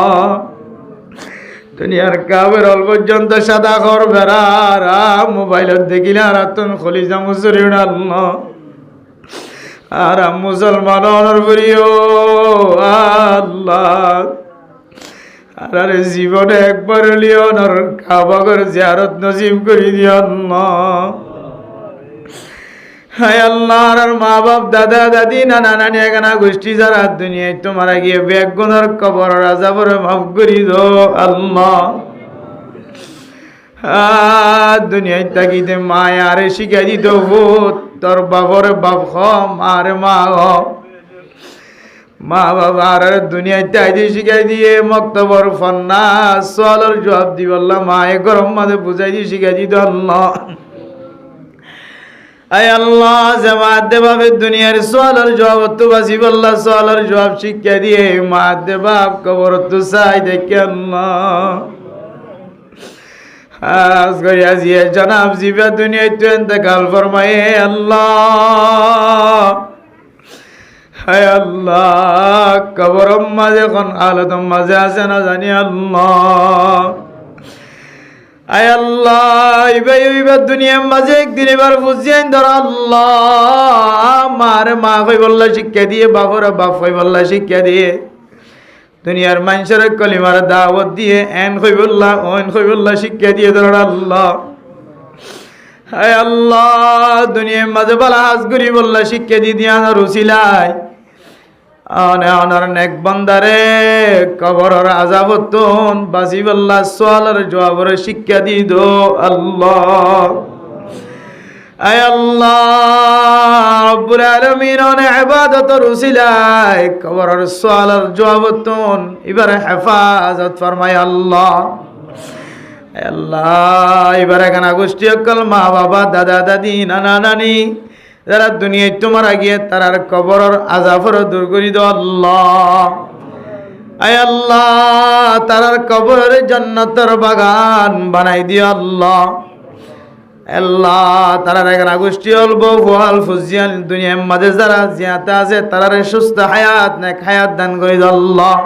দুনিয়ার কাবের অল পর্যন্ত সাদা খর বেড়ার মোবাইলত দেখিলে আর তুন খলিজা মুসরি আল্লাহ। আর মুসলমানের করিও আল্লাহ আর জীবনে একবার হলিও নর কাবাগর জিয়ারত নসিব করি দিও আল্লাহ। হায় আল্লাহ আর মা বাপ দাদা দাদি নানা নানি এখানা গোষ্ঠী যারা দুনিয়ায় তোমার গিয়ে বেগুনের কবর আযাবের মাফ করি দো আল্লাহ। দুনিয়ায় তাকিতে মায় আরে শিখাই দিত তোর বাপরে বাপ হ মারে মা হ মা বাবা আর দুনিয়ায় তাই শিখাই দিয়ে মক্তবর ফন্না সোয়ালের জবাব দিব আল্লাহ। মায়ে গরম মাঝে বুঝাই দিয়ে শিখাই দিত আল্লাহ। আয় আল্লাহ জামাত দেবাবে দুনিয়ার সোয়ালের জবাব তো বাসিব আল্লাহ সোয়ালের জবাব শিক্ষা দিয়ে মা দেবাব কবর তো চাই দেখে আল্লাহ। আজ গরিয়া জিয়া জনাব জিবা দুনিয়ায় তো ইন্তেকাল ফরমায়ে আল্লাহ। হায় আল্লাহ কবরম মাঝে কোন হালতম মাঝে আছে না জানি আল্লাহ। আয় আল্লাহ ইবার দুনিয়ার মাঝে একদিন এবার বুঝিয়ে ধর আল্লাহ। মার মা কই বললা শিক্ষা দিয়ে বাপরা বাপ কই বললা শিক্ষা দিয়ে দুনিয়ার মানুষের কলিমার দাওয়াত দিয়ে এন কই বললা ওন কই বললা শিক্ষা দিয়ে ধর আল্লাহ। হায় আল্লাহ দুনিয়ার মাঝে বলা হাজগুরি বললা শিক্ষা দিয়ে দিয়া রুসিলাই অনার নেক বান্দারে কবরের আযাবতন বাসি বল্লা সোয়ালের জবাবের শিক্ষা দি দো আল্লাহ। আয় আল্লাহ রব্বুল আলামিন অনে ইবাদত রুসিলাই কবরের সোয়ালের জবাবতন এবারে হেফাজত ফরমায় আল্লাহ। আল্লাহ এবারে এখানে গোষ্ঠী অকল মা বাবা দাদা দাদি নানা নানি যারা দুনিয়ায় তোমার গিয়ে তারার কবরের আযাবর দূর করি দাও আল্লাহ। আয় আল্লাহ তারার কবরের জান্নাতের বাগান বানাই দিও আল্লাহ। আল্লাহ তারার এখানে গোষ্ঠী অল্প বহাল ফুজিয়াল দুনিয়ার মাঝে যারা জিয়াতে আছে তারার সুস্থ হায়াত নেক হায়াত দান করে দাও আল্লাহ।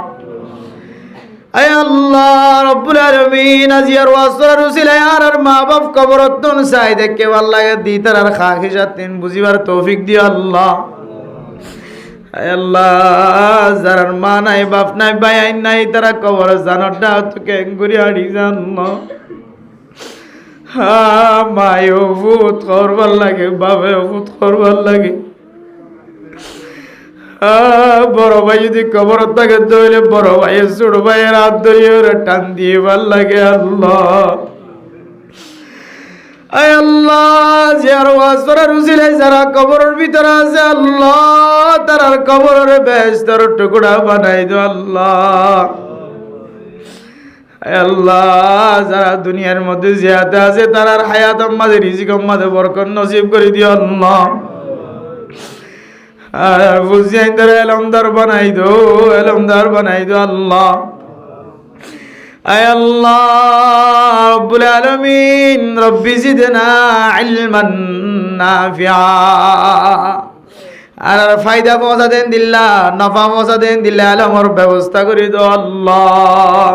আয় আল্লাহ রব্বুল আলামিন আজিয়ার ওয়াসর রুসিলাই আর মা বাপ কবরতন চাই দেখে ভাল লাগে দি তার খাখিসাতিন বুঝিবার তৌফিক দিও আল্লাহ। আয় আল্লাহ যার মা নাই বাপ নাই ভাই আইন নাই তারা কবর জানটা তোকে গুরি আড়ি জানো হা মায়ও ভূত করবার লাগে বাপে ভূত করবার লাগে। বড় ভাই যদি কবর থাকে তাহলে বড় ভাইয়ের ছোট ভাইয়ের হাত ধরিয়ে টান দিয়ে ভাল লাগে আল্লাহ। আয় আল্লাহ যার ওয়াসরা রুসিলে যারা কবরের ভিতরে আছে আল্লাহ তারার কবরের বেহেশতের টুকরা বানাই দাও আল্লাহ। আল্লাহ যারা দুনিয়ার মধ্যে জিয়াতে আছে তারার হায়াত মাঝে রিজিক মাঝে বরকত নসিব করে দিও আল্লাহ। আর বুঝিয়াই ধরে এলমদার বানাই দো, এলমদার বানাই দো আল্লাহ। আয় আল্লাহ রব্বুল আলামিন রব্বি জিদনা ইলমান নাফিআ। আর ফায়দা পৌঁছা দেন দিল্লা, নফা পৌঁছা দেন দিল্লা, আলমর ব্যবস্থা করে দো আল্লাহ।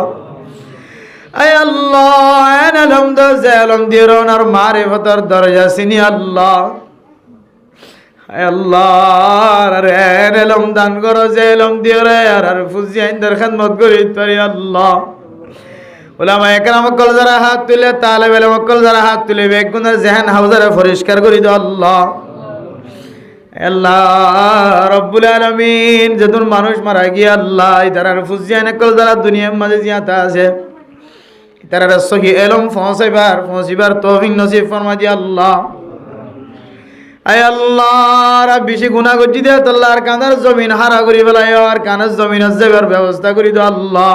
আয় আল্লাহ এন আলম দো যে আলম দিয়ে রওনার মারিফতের দরজা চিনি আল্লাহ। আয় আল্লাহ আর এন আলম দান করো যে আলম দিয়ে রে আর ফুজিয়াইনদের খিদমত করি পারি আল্লাহ। উলামা একরাম কল যারা হাত তুলে, তালেব ইলম কল যারা হাত তুলে বেগুনের জেহেন হাউজারে পরিষ্কার করে দাও আল্লাহ। আল্লাহ রব্বুল আলামিন যখন মানুষ মারা গিয়ে আল্লাহ তারার ফুজিয়ান কল যারা দুনিয়ার মাঝে জিয়াতা আছে তারা সহি এলম পৌঁছিবার তৌফিক নসিব ফরমা দি আল্লাহ। আয় আল্লাহ রা বেশি গুনাহ করছি দে আল্লাহ আর কানার জমিন হারা করি ফেলাই, আর কানার জমিন যাবার ব্যবস্থা করি দাও আল্লাহ।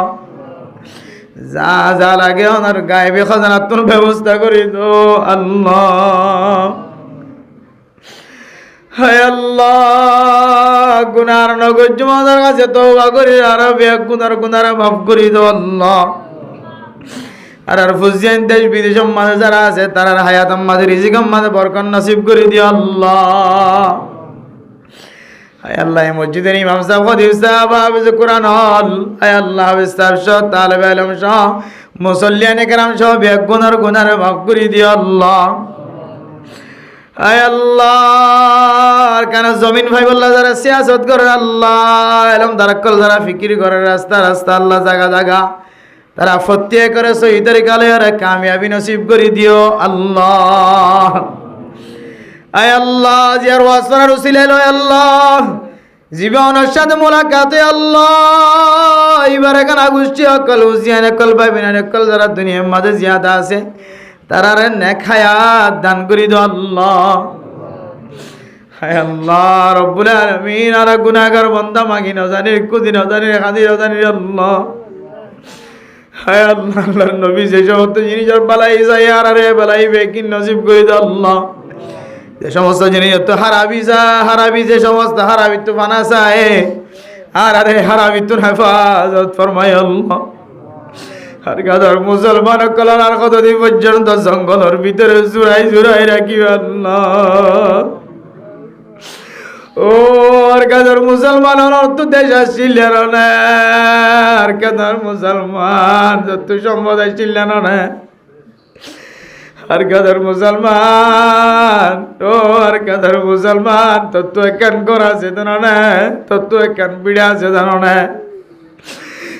যা যা লাগে ওনার গায়েবে খাজানার তোর ব্যবস্থা করি দো আল্লাহ। হায় আল্লাহ গুনার নগজ আমাদের কাছে তওবা করি আর বেক গুনার মাফ করি দো আল্লাহ। আর ফুজিয়ান দেশ বিদেশ মাঝে যারা আছে তারার হায়াত মাঝে রিজিক মাঝে বরকত নসিব করে দিও আল্লাহ। আয় আল্লাহ মসজিদের ইমাম সাহেব খতিব সাহেব হাফেজ কোরআন হল, আয় আল্লাহ হাফেজ সাহেব সহ তালেবে ইলম সহ মুসল্লিয়ান কেরাম সহ বেক গুনার মাফ করে দিও আল্লাহ। আয় আল্লাহ আর কেন জমিন ভাই বললা যারা সিয়াসত করে আল্লাহ এলম দারাক্কল যারা ফিকির করে রাস্তা আল্লাহ জাগা তারা ফতিয়ে করে সহি তরিকালে আর কামিয়াবি নসিব করে দিও আল্লাহ। আয় আল্লাহ জিয়ার ওয়াসনার উসিলে লয় আল্লাহ জীবনের সাথে মোলাকাতে আল্লাহ এবার এখন আগুষ্টি অকল হুসিয়ান অকল ভাই বিনান অকল যারা দুনিয়ার মাঝে জিয়াদা আছে তারার নেক হায়াত দান করে দাও আল্লাহ। হায় আল্লাহ রব্বুল আলামিন আর গুনাহগার বান্দা মাগি না জানি কুদিন জানি খাদি জানি আল্লাহ। হায় আল্লাহ আল্লাহর নবী যে সমস্ত জিনিসের বালাই যায় আর রে বালাই বেকিন নসিব করে দাও আল্লাহ। যে সমস্ত জিনিস তো হারাবি যে সমস্ত হারাবি তো বানা চায় আর আরে হারাবি তো হেফাজত ফরমায় আল্লাহ। আর গাদার মুসলমান কলার আর কতদিন পর্যন্ত জঙ্গলের ভিতরে জুড়াই রাখিব আল্লাহ। ও আর গাদার মুসলমান অর্থ দেশ আসছিল না, আর গাদার মুসলমান যত সম্পদ আসছিল না, আর গাদার মুসলমান ও আর গাদার মুসলমান তত্ত্ব একান করা আছে জানো না, তত্ত্ব একান বিড়া আছে জানো না।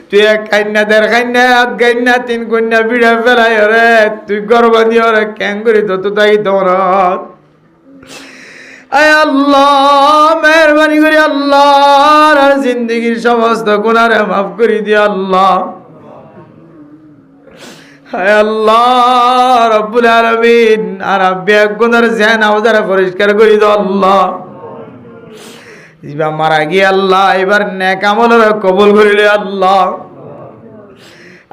তুই এক কান্না দেড় কান্না আধ কান্না তিন কন্যা বিড়া ফেলাই রে তুই গর্বাদি ওরে ক্যাং করি তো তাই তোর। আয় আল্লাহ মেহরবানি করি আল্লাহ আর জিন্দগির সমস্ত গুনারে মাফ করে দিয়ে আল্লাহ। আয় আল্লাহ রব্বুল আলামিন আর বেক গুনার জেন আওজারে পরিষ্কার করে দাও আল্লাহ। এবার মারা গিয়ে আল্লাহ এবার নেক আমলের কবুল করিলে আল্লাহ।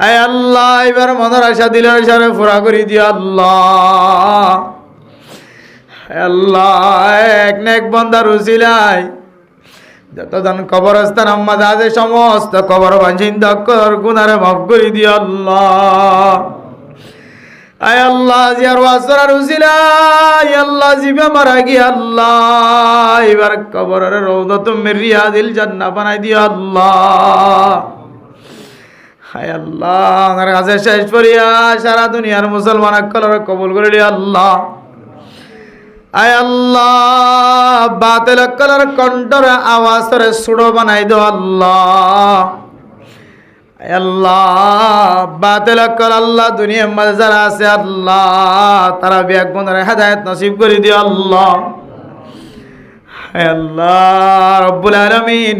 আয় আল্লাহ এবার মনের আশা দিলের আশারে পুরা করে দিও আল্লাহ। আল্লাহ এক নেক বান্দার উসিলায় যতজন কবরস্থান আম্মাদ আছে সমস্ত কবর বাঞ্ছিত গুনারে মাফ করে দিও আল্লাহ। আয় আল্লাহ জিয়ার ওয়াসরার উসিলায় আল্লাহ জিবা মারা গিয়ে আল্লাহ এবার কবরের রওদাতুম মির রিয়াদিল জান্নাহ বানাই দিও আল্লাহ। হায় আল্লাহ আমার কাছে শেষ করিয়া সারা দুনিয়ার মুসলমান কলর কবুল করে দিও আল্লাহ। আয় আল্লাহ বাতিল কলর কণ্ঠর আওয়াজরে সুড়ো বানাই দাও আল্লাহ। আয় আল্লাহ বাতিল কল আল্লাহ দুনিয়ার মাঝে যারা আছে আল্লাহ তারা বিয়াক গুনারে হেদায়েত নসিব করে দিও আল্লাহ। হায় আল্লাহ রব্বুল আলামিন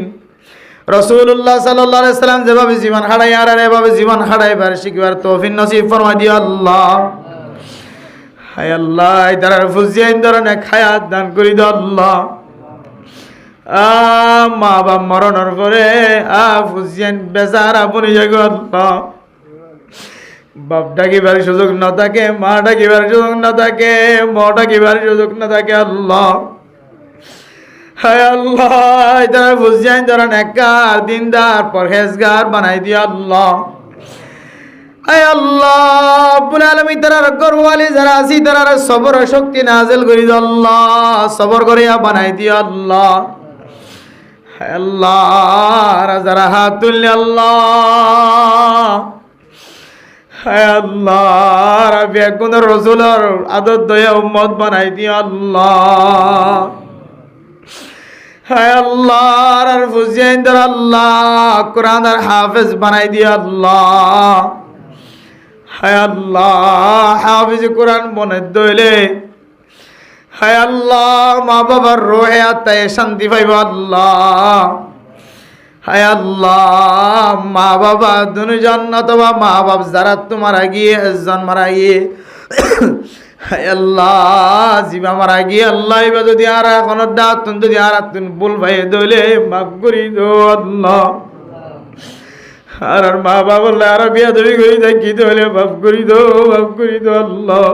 রাসূলুল্লাহ সাল্লাল্লাহু আলাইহি সাল্লাম যেভাবে জীবন হারাই আর এভাবে জীবন হারাইবার শিখবার তৌফিক নসিব ফরমাই দিও আল্লাহ। হায় আল্লাহ তার ফুজিয়ান ধরনে হায়াত দান করে দাও আল্লাহ। মা বাপ মরণের পরে ফুজিয়ান বেচারা বনে যাগো আল্লাহ। বাপ ডাকিবার সুযোগ না থাকে, মা ডাকিবার সুযোগ না থাকে, মা ডাকিবার সুযোগ না থাকে। আল্লাহ, হায় আল্লাহ, তারা বুঝছেন তারা নেককার দিনদার পরহেজগার বানাই দিয়া আল্লাহ। হায় আল্লাহ রব্বুল আলামিন, তারা গরওয়ালি যারা আছি তারা সবর শক্তি নাজিল করি দাও আল্লাহ, সবর করিয়া বানাই দিয়া আল্লাহ। হায় আল্লাহ, যারা হাত তুললে আল্লাহ, হায় আল্লাহ বেগুনের রসুলের আদর দয়া উম্মত বানাই দিয়া আল্লাহ। হায় আল্লাহ আর ফুজিয়াইন দার আল্লাহ কোরআনের হাফেজ বানাই দিয়া আল্লাহ। হায় আল্লাহ হাফিজ কোরআন মনে দইলে হায় আল্লাহ মা বাবার রোহে আত্মায় শান্তি পাইব আল্লাহ। হায় আল্লাহ মা বাবা দুনু জান্নাত, মা বাপ যারা তোমার গিয়ে একজন মারা গিয়ে হায় আল্লাহ জিবা মারা গিয়ে আল্লাহ এবার যদি আর এখন দাতুন যদি আর তুন ভুল ভাই দইলে মাফ করি দো আল্লাহ। আর মা বাবা আর বিয়া দবি করি দেখি দইলে মাফ করি দো, মাফ করি দো আল্লাহ।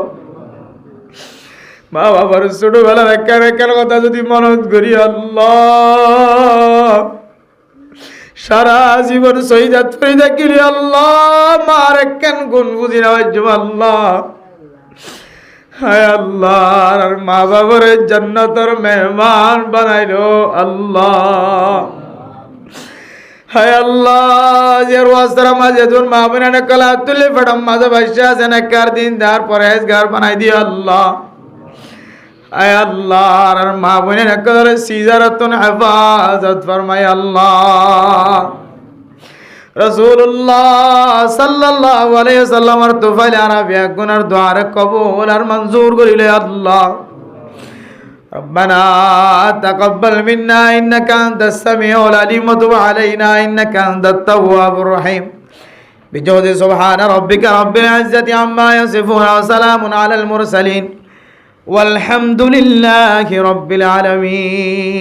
মা বাবার ছোটবেলার একটা কথা যদি মনত করি আল্লাহ, সারা জীবন শহীদাত করে দেখিলি আল্লাহ, মার কেন গুণ বুঝি না আল্লাহ। হায় আল্লাহ আর মা বাবার জান্নাতের মেহমান বানাইলো আল্লাহ। হায় আল্লাহ যে ওয়াজরা মাঝে দুন মা বোনের কলা তুলে ফড়ম মাঝে বাদশা আছে নেককার দিনদার পরহেজগার বানাই দিও আল্লাহ। আয় আল্লাহ আর মা বোনের একদর সিজারাতুন হেফাজত ফরমাই আল্লাহ। রাসূলুল্লাহ সাল্লাল্লাহু আলাইহি ওয়াসাল্লামের তুফাইল আরাবিয়া গুনার দুআর কবুল আর মঞ্জুর করিলে আল্লাহ। ربنا تقبل منا إنك أنت السميع العليم وتب علينا إنك أنت التواب الرحيم بجهد سبحان ربك رب العزة عما يصفون وسلام على المرسلين والحمد لله رب العالمين.